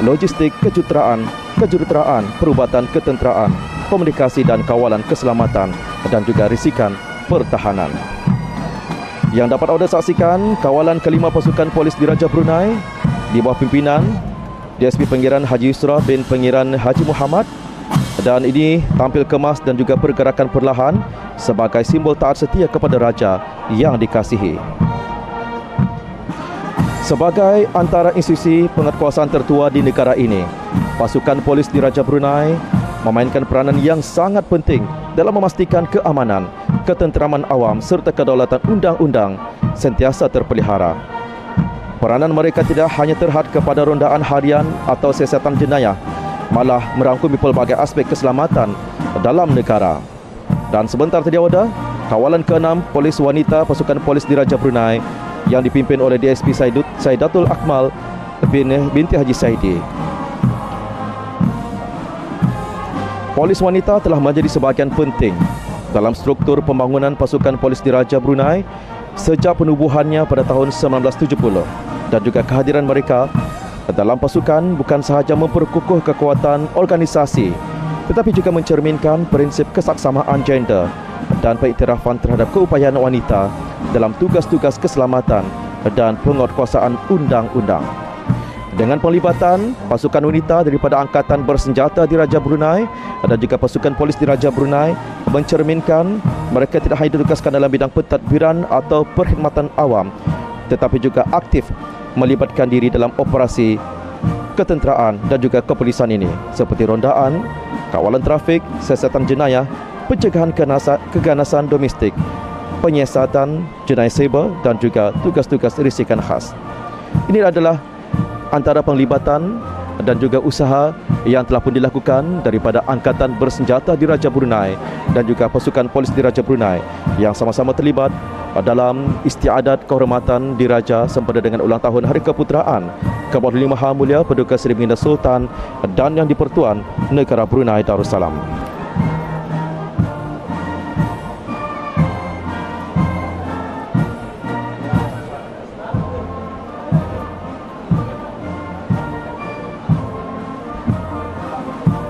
logistik, kejuruteraan, perubatan ketenteraan, komunikasi dan kawalan keselamatan dan juga risikan pertahanan. Yang dapat anda saksikan, kawalan kelima pasukan polis Diraja Brunei di bawah pimpinan DSP Pengiran Haji Yusra bin Pengiran Haji Muhammad, dan ini tampil kemas dan juga pergerakan perlahan sebagai simbol taat setia kepada Raja yang dikasihi. Sebagai antara institusi penguatkuasaan tertua di negara ini, pasukan polis Diraja Brunei memainkan peranan yang sangat penting dalam memastikan keamanan, ketenteraman awam serta kedaulatan undang-undang sentiasa terpelihara. Peranan mereka tidak hanya terhad kepada rondaan harian atau siasatan jenayah, malah merangkumi pelbagai aspek keselamatan dalam negara. Dan sebentar tadi ada kawalan ke-6 polis wanita pasukan polis Diraja Brunei yang dipimpin oleh DSP Saidatul Akmal binti Haji Saidi. Polis wanita telah menjadi sebahagian penting dalam struktur pembangunan pasukan polis Diraja Brunei sejak penubuhannya pada tahun 1970, dan juga kehadiran mereka dalam pasukan bukan sahaja memperkukuh kekuatan organisasi, tetapi juga mencerminkan prinsip kesaksamaan gender dan pengiktirafan terhadap keupayaan wanita dalam tugas-tugas keselamatan dan penguatkuasaan undang-undang. Dengan pelibatan pasukan wanita daripada Angkatan Bersenjata Diraja Brunei dan juga pasukan polis Diraja Brunei mencerminkan mereka tidak hanya ditugaskan dalam bidang pentadbiran atau perkhidmatan awam, tetapi juga aktif melibatkan diri dalam operasi ketenteraan dan juga kepolisian ini, seperti rondaan, kawalan trafik, siasatan jenayah, pencegahan keganasan domestik, penyiasatan jenayah cyber dan juga tugas-tugas risikan khas. Ini adalah antara penglibatan dan juga usaha yang telah pun dilakukan daripada Angkatan Bersenjata Diraja Brunei dan juga pasukan polis Diraja Brunei yang sama-sama terlibat dalam istiadat kehormatan Diraja sempena dengan ulang tahun Hari Keputeraan Ke-45 Maha Mulia Paduka Seri Baginda Sultan dan Yang di-Pertuan Negara Brunei Darussalam.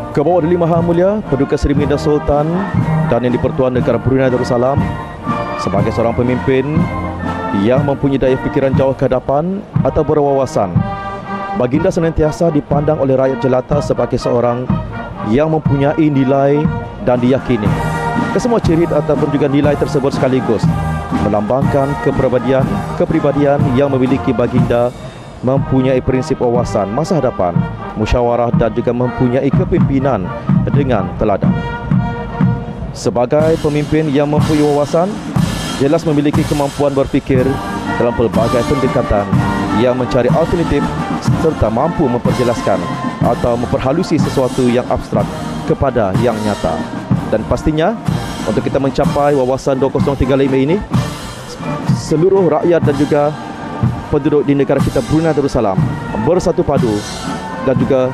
Ke-bawah Duli Maha Mulia Paduka Seri Baginda Sultan dan Yang di-Pertuan Negara Brunei Darussalam sebagai seorang pemimpin yang mempunyai daya fikiran jauh ke hadapan atau berwawasan, Baginda senantiasa dipandang oleh rakyat jelata sebagai seorang yang mempunyai nilai dan diyakini kesemua ciri ataupun juga nilai tersebut sekaligus melambangkan kepribadian yang memiliki Baginda mempunyai prinsip wawasan masa hadapan, musyawarah dan juga mempunyai kepimpinan dengan teladan. Sebagai pemimpin yang mempunyai wawasan, jelas memiliki kemampuan berfikir dalam pelbagai pendekatan yang mencari alternatif serta mampu memperjelaskan atau memperhalusi sesuatu yang abstrak kepada yang nyata. Dan pastinya untuk kita mencapai wawasan 2035 ini, seluruh rakyat dan juga penduduk di negara kita Brunei Darussalam bersatu padu dan juga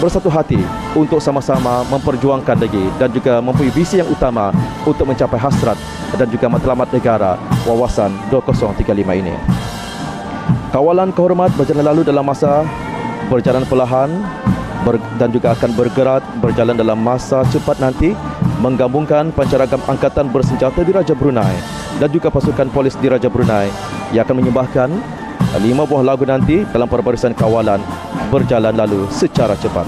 bersatu hati untuk sama-sama memperjuangkan lagi dan juga mempunyai visi yang utama untuk mencapai hasrat dan juga matlamat negara wawasan 2035 ini. Kawalan kehormat berjalan lalu dalam masa berjalan perlahan dan juga akan berjalan dalam masa cepat nanti, menggabungkan pancaragam Angkatan Bersenjata Diraja Brunei dan juga pasukan polis Diraja Brunei yang akan menyembahkan 5 buah lagu nanti dalam perbarisan kawalan berjalan lalu secara cepat.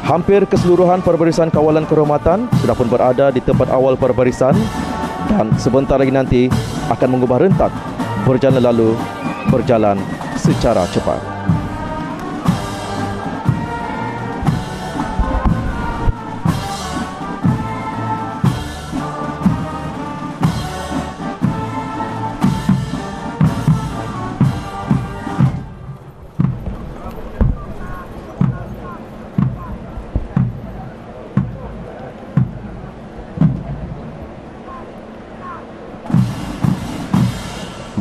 Hampir keseluruhan perbarisan kawalan kehormatan sudah pun berada di tempat awal perbarisan dan sebentar lagi nanti akan mengubah rentak berjalan lalu berjalan secara cepat.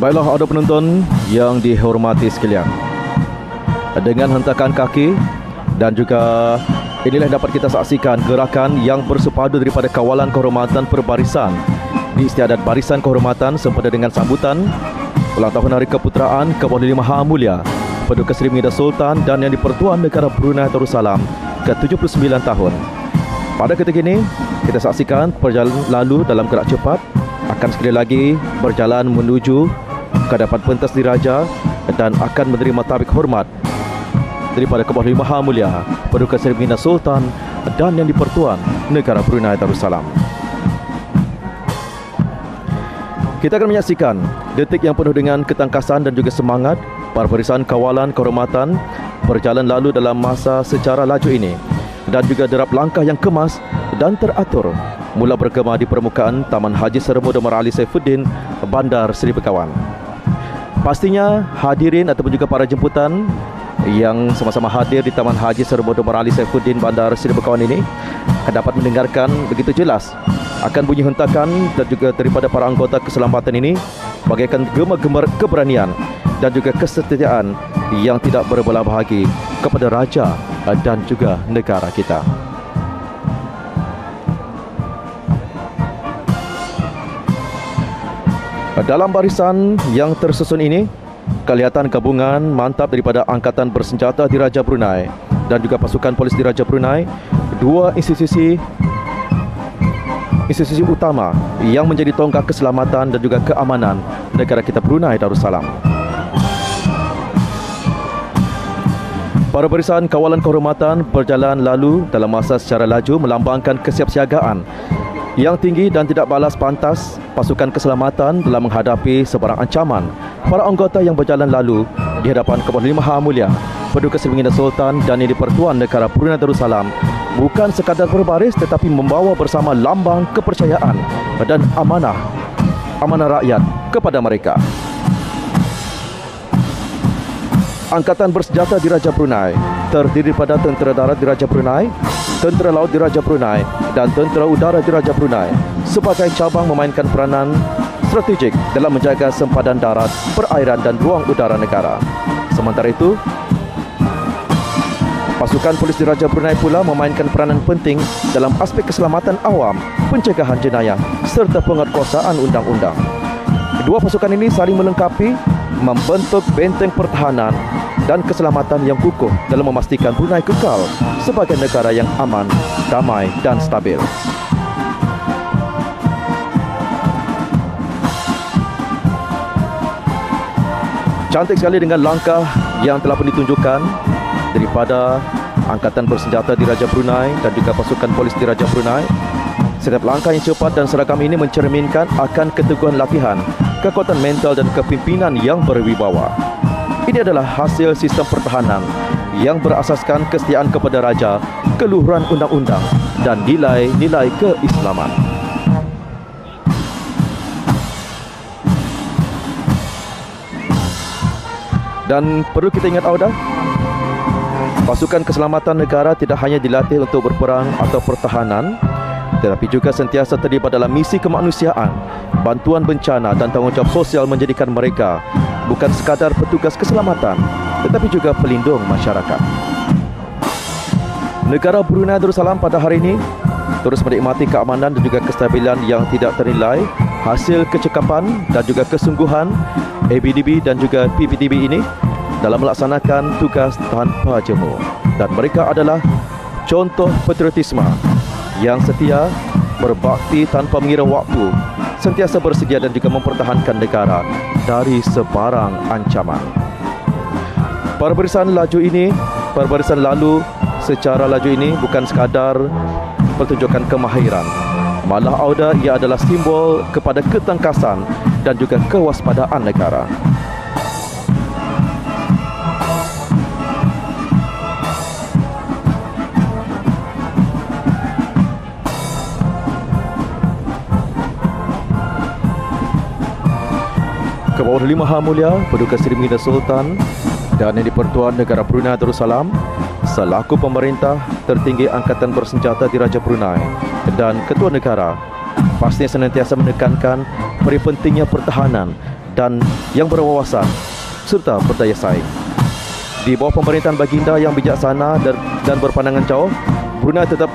Baiklah ada penonton yang dihormati sekalian, dengan hentakan kaki dan juga inilah yang dapat kita saksikan gerakan yang bersepadu daripada kawalan kehormatan perbarisan di istiadat barisan kehormatan sempena dengan sambutan ulang tahun Hari Keputeraan Kebawah Maha Mulia Paduka Seri Baginda Sultan dan Yang di-Pertuan Negara Brunei Darussalam ke-79 tahun. Pada ketika ini, kita saksikan perjalanan lalu dalam gerak cepat akan sekali lagi berjalan menuju ke hadapan pentas diraja dan akan menerima tabik hormat daripada Kebawah Maha Mulia Paduka Seri Baginda Sultan dan Yang di-Pertuan Negara Brunei Darussalam. Kita akan menyaksikan detik yang penuh dengan ketangkasan dan juga semangat para barisan kawalan kehormatan berjalan lalu dalam masa secara laju ini, dan juga derap langkah yang kemas dan teratur mula bergema di permukaan Taman Haji Sermo Dr. Ali Saifuddin, Bandar Seri Begawan. Pastinya hadirin ataupun juga para jemputan yang sama-sama hadir di Taman Haji Sermo Dr. Ali Saifuddin, Bandar Seri Begawan ini akan dapat mendengarkan begitu jelas akan bunyi hentakan dan juga daripada para anggota keselamatan ini bagaikan gema-gemar keberanian dan juga kesetiaan yang tidak berbelah bahagi kepada raja dan juga negara kita. Dalam barisan yang tersusun ini, kelihatan gabungan mantap daripada Angkatan Bersenjata Diraja Brunei dan juga pasukan polis Diraja Brunei, dua institusi utama yang menjadi tonggak keselamatan dan juga keamanan negara kita Brunei Darussalam. Para barisan kawalan kehormatan berjalan lalu dalam masa secara laju melambangkan kesiapsiagaan yang tinggi dan tidak balas pantas pasukan keselamatan dalam menghadapi sebarang ancaman. Para anggota yang berjalan lalu di hadapan Kebawah Maha Mulia Paduka Seri Baginda Sultan dan Yang di-Pertuan Negara Brunei Darussalam bukan sekadar berbaris tetapi membawa bersama lambang kepercayaan dan amanah rakyat kepada mereka. Angkatan Bersenjata Diraja Brunei terdiri pada Tentera Darat Diraja Brunei, Tentera Laut Diraja Brunei dan Tentera Udara Diraja Brunei sebagai cabang memainkan peranan strategik dalam menjaga sempadan darat, perairan dan ruang udara negara. Sementara itu, pasukan polis Diraja Brunei pula memainkan peranan penting dalam aspek keselamatan awam, pencegahan jenayah serta penguatkuasaan undang-undang. Kedua pasukan ini saling melengkapi, membentuk benteng pertahanan dan keselamatan yang kukuh dalam memastikan Brunei kekal sebagai negara yang aman, damai dan stabil. Cantik sekali dengan langkah yang telah pun ditunjukkan daripada Angkatan Bersenjata Diraja Brunei dan juga pasukan polis Diraja Brunei. Setiap langkah yang cepat dan seragam ini mencerminkan akan keteguhan latihan, kekuatan mental dan kepimpinan yang berwibawa. Ini adalah hasil sistem pertahanan yang berasaskan kesetiaan kepada raja, keluhuran undang-undang dan nilai-nilai keislaman. Dan perlu kita ingat Auda, pasukan keselamatan negara tidak hanya dilatih untuk berperang atau pertahanan, tetapi juga sentiasa terlibat dalam misi kemanusiaan, bantuan bencana dan tanggungjawab sosial menjadikan mereka bukan sekadar petugas keselamatan, tetapi juga pelindung masyarakat. Negara Brunei Darussalam pada hari ini terus menikmati keamanan dan juga kestabilan yang tidak ternilai hasil kecekapan dan juga kesungguhan ABDB dan juga PPTB ini dalam melaksanakan tugas tanpa jemu. Dan mereka adalah contoh patriotisme yang setia, berbakti tanpa mengira waktu, sentiasa bersedia dan juga mempertahankan negara dari sebarang ancaman. Para barisan lalu secara laju ini bukan sekadar pertunjukan kemahiran, malah Auda ia adalah simbol kepada ketangkasan dan juga kewaspadaan negara. Kebawah Maha Mulia Paduka Seri Baginda Sultan dan Yang di-Pertuan Negara Brunei Darussalam selaku pemerintah tertinggi Angkatan Bersenjata Diraja Brunei dan Ketua Negara pastinya senantiasa menekankan pentingnya pertahanan dan yang berwawasan serta berdaya saing. Di bawah pemerintahan baginda yang bijaksana dan berpandangan jauh, Brunei tetap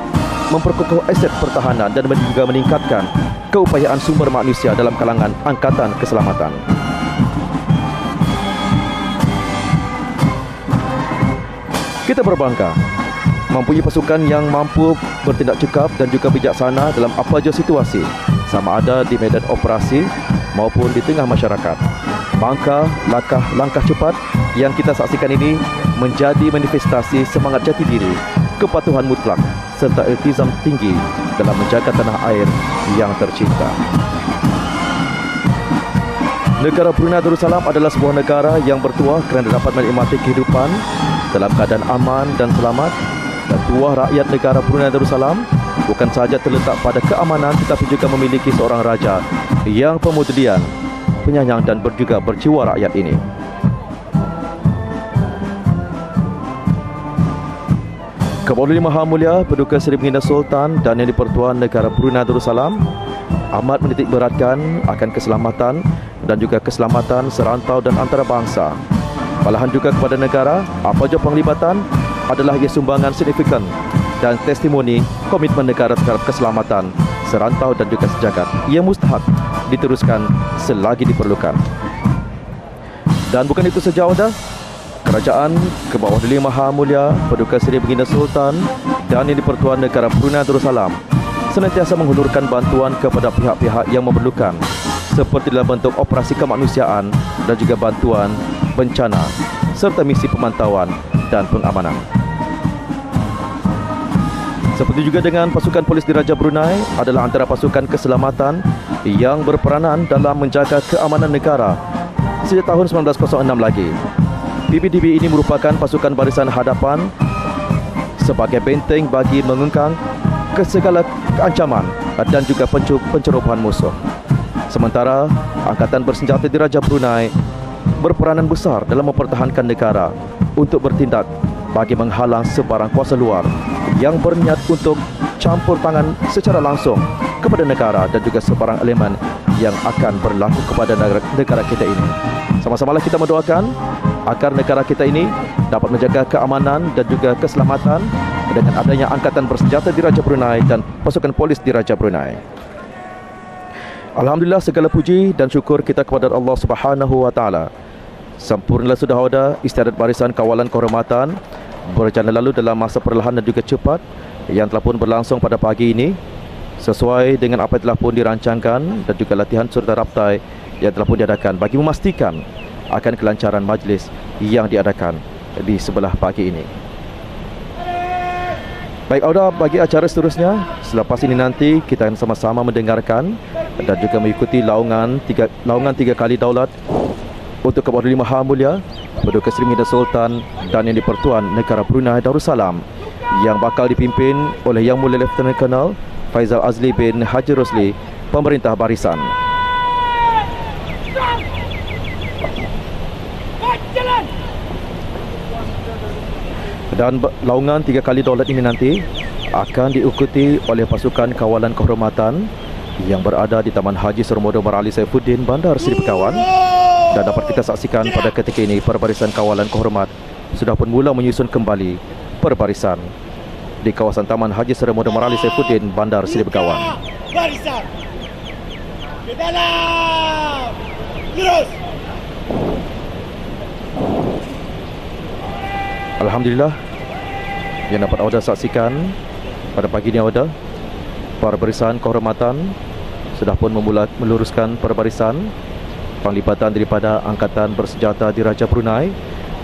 memperkokoh aset pertahanan dan juga meningkatkan keupayaan sumber manusia dalam kalangan Angkatan Keselamatan. Kita berbangga mempunyai pasukan yang mampu bertindak cekap dan juga bijaksana dalam apa saja situasi, sama ada di medan operasi maupun di tengah masyarakat. Langkah cepat yang kita saksikan ini menjadi manifestasi semangat jati diri, kepatuhan mutlak serta iltizam tinggi dalam menjaga tanah air yang tercinta. Negara Brunei Darussalam adalah sebuah negara yang bertuah kerana dapat menikmati kehidupan dalam keadaan aman dan selamat. Dan tuah rakyat negara Brunei Darussalam bukan sahaja terletak pada keamanan, tetapi juga memiliki seorang raja yang pemudian, penyayang dan juga berjiwa rakyat ini. Kepada Maha Mulia Paduka Seri Baginda Sultan dan Yang di-Pertuan Negara Brunei Darussalam amat menitik beratkan akan keselamatan dan juga keselamatan serantau dan antarabangsa. Malahan juga kepada negara, apa saja penglibatan adalah ia sumbangan signifikan dan testimoni komitmen negara terhadap keselamatan serantau dan juga sejagat yang mustahak diteruskan selagi diperlukan. Dan bukan itu saja, Auda. Kerajaan ke bawah Duli Maha Mulia Paduka Seri Baginda Sultan dan Yang di-Pertuan Negara Brunei Darussalam senantiasa menghulurkan bantuan kepada pihak-pihak yang memerlukan, seperti dalam bentuk operasi kemanusiaan dan juga bantuan bencana serta misi pemantauan dan pengamanan. Seperti juga dengan pasukan polis Diraja Brunei adalah antara pasukan keselamatan yang berperanan dalam menjaga keamanan negara sejak tahun 1906 lagi. PBDB ini merupakan pasukan barisan hadapan sebagai benteng bagi mengengkang ke segala ancaman dan juga pencerobohan musuh. Sementara Angkatan Bersenjata Diraja Brunei berperanan besar dalam mempertahankan negara untuk bertindak bagi menghalang sebarang kuasa luar yang berniat untuk campur tangan secara langsung kepada negara dan juga sebarang elemen yang akan berlaku kepada negara kita ini. Sama-samalah kita mendoakan agar negara kita ini dapat menjaga keamanan dan juga keselamatan dengan adanya Angkatan Bersenjata Diraja Brunei dan pasukan polis Diraja Brunei. Alhamdulillah, segala puji dan syukur kita kepada Allah Subhanahu wa taala. Sempurnalah sudah ada istiadat barisan kawalan kehormatan berjalan lalu dalam masa perlahan dan juga cepat yang telah pun berlangsung pada pagi ini sesuai dengan apa yang telah pun dirancangkan dan juga latihan serta raptai yang telah pun diadakan bagi memastikan akan kelancaran majlis yang diadakan di sebelah pagi ini. Baik, Auda, bagi acara seterusnya selepas ini nanti kita akan sama-sama mendengarkan dan juga mengikuti laungan tiga kali daulat untuk Kepada Duli Maha Mulia Paduka Seri Baginda Sultan dan Yang di-Pertuan Negara Brunei Darussalam yang bakal dipimpin oleh Yang Mulia Lieutenant Colonel Faizal Azli bin Haji Rosli, Pemerintah Barisan. Dan laungan tiga kali daulat ini nanti akan diikuti oleh pasukan kawalan kehormatan yang berada di Taman Haji Seri Morali Saifuddin, Bandar Seri Begawan. Dan dapat kita saksikan pada ketika ini perbarisan kawalan kehormat sudah pun mula menyusun kembali perbarisan di kawasan Taman Haji Seri Morali Saifuddin, Bandar Seri Begawan. Barisan ke dalam, terus. Alhamdulillah, yang dapat Auda saksikan pada pagi ini, Auda, perbarisan kehormatan sudah pun meluruskan perbarisan penglibatan daripada Angkatan Bersenjata Diraja Brunei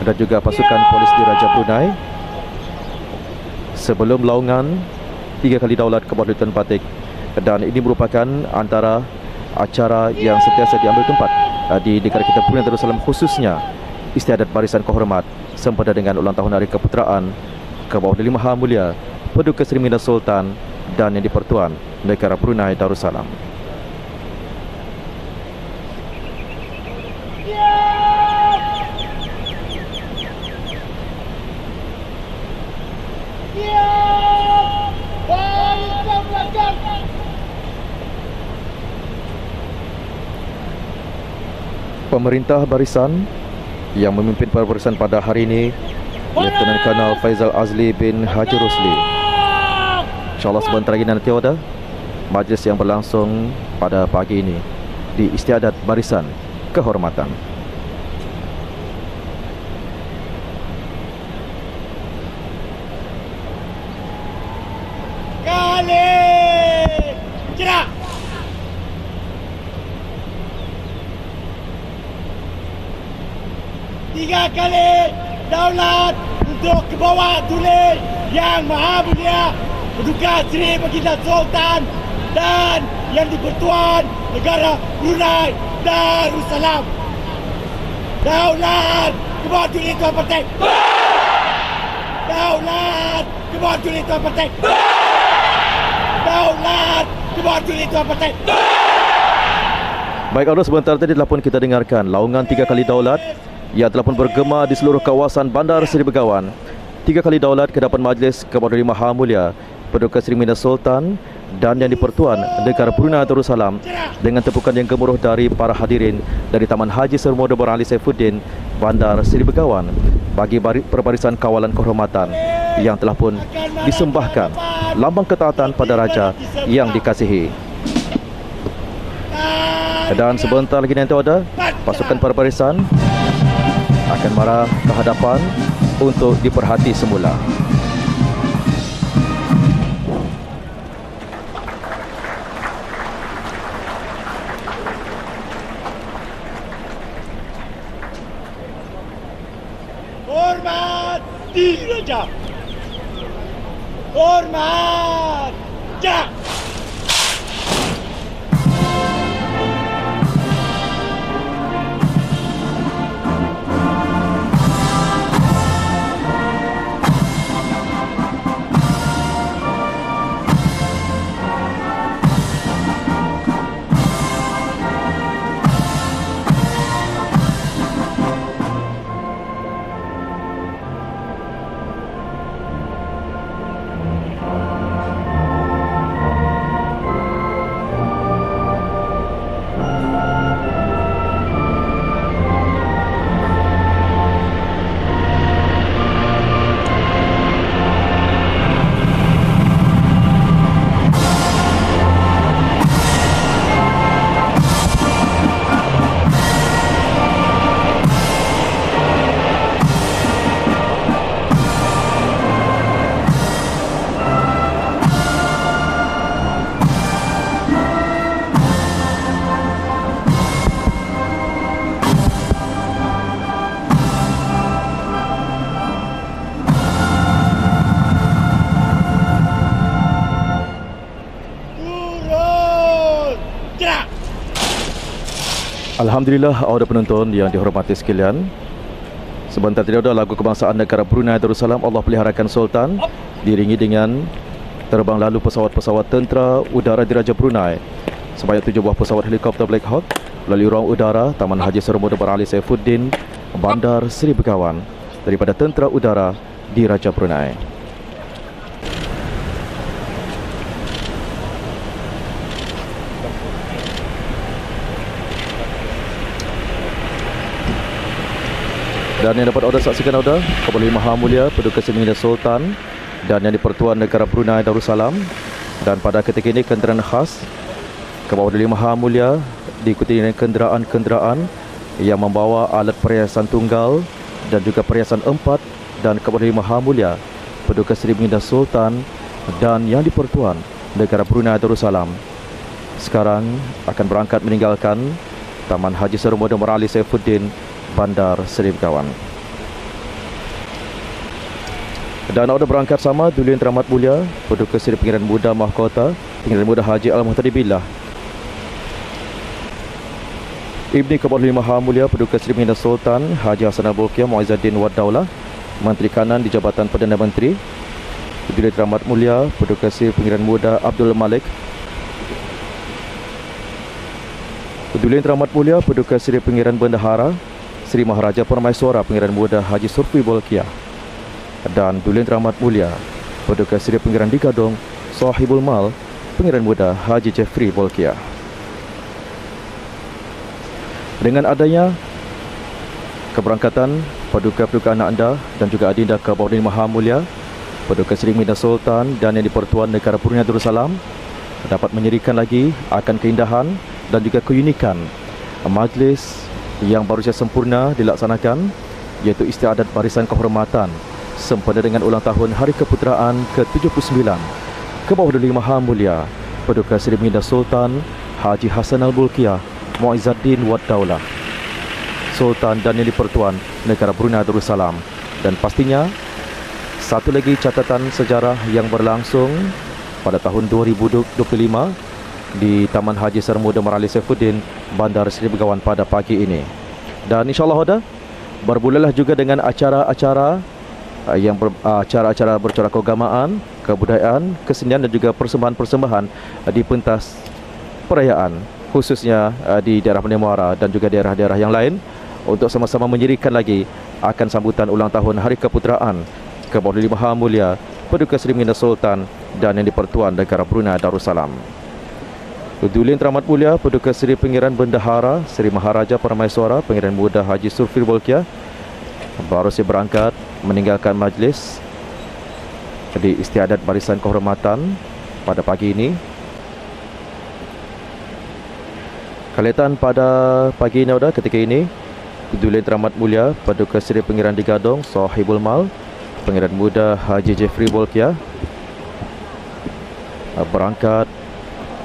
dan juga pasukan polis Diraja Brunei sebelum laungan tiga kali daulat ke bawah Lieutenant Batik. Dan ini merupakan antara acara yang sentiasa diambil tempat di negara kita Brunei Darussalam, khususnya istiadat barisan kehormat sempena dengan ulang tahun Hari Keputeraan ke bawah Duli Maha Mulia Paduka Seri Baginda Sultan dan Yang di-Pertuan Negara Brunei Darussalam. Pemerintah barisan yang memimpin barisan pada hari ini, Lieutenant Colonel Faizal Azli bin Haji Rusli. InsyaAllah sebentar lagi nanti ada majlis yang berlangsung pada pagi ini di Istiadat Barisan Kehormatan. Kali gerak. Tiga kali daulat untuk ke bawah tulis Yang Maha Mulia Paduka Seri Baginda Sultan dan Yang di-Pertuan Negara Brunei Darussalam. Daulat ke bawah tulis Tuan Patek. Daulat ke bawah tulis Tuan Patek. Daulat ke bawah tulis Tuan Patek. Baik, Audrey, sebentar tadi telah pun kita dengarkan laungan 3 kali daulat yang telah pun bergema di seluruh kawasan Bandar Seri Begawan. 3 kali daulat ke hadapan Majlis Kebawarduli Maha Mulia Paduka Seri Baginda Sultan dan Yang di-Pertuan Negara Brunei Darussalam dengan tepukan yang gemuruh dari para hadirin dari Taman Haji Seri Dr. Ali Saifuddin Bandar Seri Begawan bagi perbarisan kawalan kehormatan yang telah pun disembahkan lambang ketaatan pada raja yang dikasihi. Dan sebentar lagi nanti ada pasukan perbarisan akan marah ke hadapan untuk diperhati semula. Hormat Diri Raja. Hormat Jak. Alhamdulillah, audio penonton yang dihormati sekalian. Sebentar tadi ada lagu kebangsaan negara Brunei Darussalam, Allah Peliharakan Sultan, diiringi dengan terbang lalu pesawat-pesawat tentera udara Diraja Brunei. Sebanyak 7 buah pesawat helikopter Black Hawk melalui ruang udara Taman Haji Seri Dr. Ali Saifuddin Bandar Seri Begawan daripada tentera udara Diraja Brunei. Dan yang dapat anda saksikan Kebawarduli Maha Mulia Paduka Seri Baginda Sultan dan Yang di-Pertuan Negara Brunei Darussalam. Dan pada ketika ini kenderaan khas Kebawarduli Maha Mulia diikuti dengan kenderaan-kenderaan yang membawa alat perhiasan tunggal dan juga perhiasan empat dan Kebawarduli Maha Mulia Paduka Seri Baginda Sultan dan Yang di-Pertuan Negara Brunei Darussalam sekarang akan berangkat meninggalkan Taman Haji Seri Dr. Ali Saifuddin Bandar Seri Begawan. Dan order berangkat sama Duli Yang Teramat Mulia Paduka Seri Pengiran Muda Mahkota Pengiran Muda Haji Al-Muhtadi Billah Ibni Kebawarduli Maha Mulia Paduka Seri Baginda Sultan Haji Hassan Al-Bolkiah Muizzaddin Wad Daulah Menteri Kanan di Jabatan Perdana Menteri. Duli Yang Teramat Mulia Paduka Seri Pengiran Muda Abdul Malik. Duli Yang Teramat Mulia Paduka Seri Pengiran Bendahara Seri Maharaja Permaiswara Pengiran Muda Haji Surfi Bolkiah. Dan Duli Yang Teramat Mulia Paduka Seri Pengiran di Gadong Sahibul Mal Pengiran Muda Haji Jeffrey Bolkiah. Dengan adanya keberangkatan paduka-paduka anak anda dan juga adinda ke bawah Yang Maha Mulia Paduka Seri Minda Sultan dan Yang di-Pertuan Negara Brunei Darussalam dapat menyerikan lagi akan keindahan dan juga keunikan majlis yang baru saja sempurna dilaksanakan, iaitu istiadat barisan kehormatan sempena dengan ulang tahun Hari Keputeraan ke-79 ke bawah Yang Maha Mulia Paduka Seri Minda Sultan Haji Hassan Al-Bolkiah Muizzaddin Wad Daulah Sultan dan Yang di-Pertuan Negara Brunei Darussalam. Dan pastinya satu lagi catatan sejarah yang berlangsung pada tahun 2025 di Taman Haji Sarmuda Merali Saifuddin, Bandar Seri Begawan pada pagi ini. Dan insyaAllah Hoda, bermulalah juga dengan acara-acara acara-acara bercorak keagamaan, kebudayaan, kesenian dan juga persembahan-persembahan di pentas perayaan, khususnya di daerah Penang Muara dan juga daerah-daerah yang lain, untuk sama-sama menyerikan lagi akan sambutan ulang tahun Hari Keputeraan ke bawah Yang Maha Mulia Paduka Seri Minda Sultan dan Yang di-Pertuan Negara Brunei Darussalam. Dulin Teramat Mulia Paduka Seri Pengiran Bendahara Seri Maharaja Permaiswara Pengiran Muda Haji Surfir Bolkiah baru saja berangkat meninggalkan majlis di istiadat barisan kehormatan pada pagi ini. Kelihatan pada pagi ini ketika ini Dulin Teramat Mulia Paduka Seri Pengiran Digadong Sahibul Mal Pengiran Muda Haji Jeffrey Bolkiah berangkat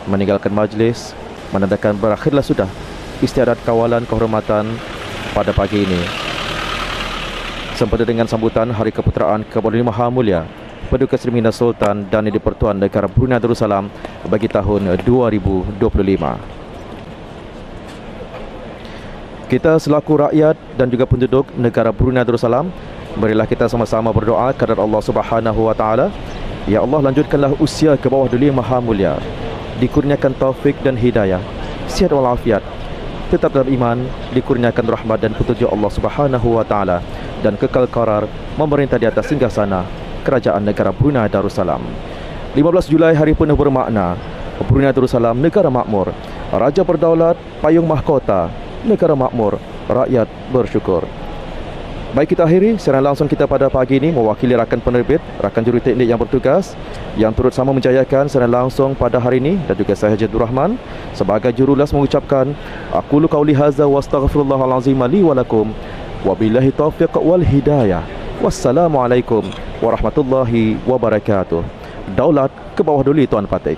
meninggalkan majlis, menandakan berakhirlah sudah istiadat kawalan kehormatan pada pagi ini sempena dengan sambutan Hari Keputeraan ke bawah Yang Maha Mulia Paduka Seri Minda Sultan dan Yang di-Pertuan Negara Brunei Darussalam bagi tahun 2025. Kita selaku rakyat dan juga penduduk negara Brunei Darussalam, marilah kita sama-sama berdoa kepada Allah Subhanahu wa taala. Ya Allah, lanjutkanlah usia ke bawah Yang Maha Mulia, dikurniakan taufik dan hidayah, sihat walafiat, tetap dalam iman, dikurniakan rahmat dan petunjuk Allah Subhanahu wa taala, dan kekal qarar memerintah di atas singgasana Kerajaan Negara Brunei Darussalam. 15 Julai hari penuh bermakna. Brunei Darussalam negara makmur, raja berdaulat, payung mahkota, negara makmur, rakyat bersyukur. Baik, kita akhiri siaran langsung kita pada pagi ini mewakili rakan penerbit, rakan juru teknik yang bertugas yang turut sama menjayakan siaran langsung pada hari ini, dan juga saya Haji Abdul Rahman sebagai jurulas mengucapkan aqulu qauli hadza wa astaghfirullahalazim li wa lakum wa billahi taufiq wal hidayah. Wassalamualaikum warahmatullahi wabarakatuh. Daulat ke bawah Duli Tuan Patik.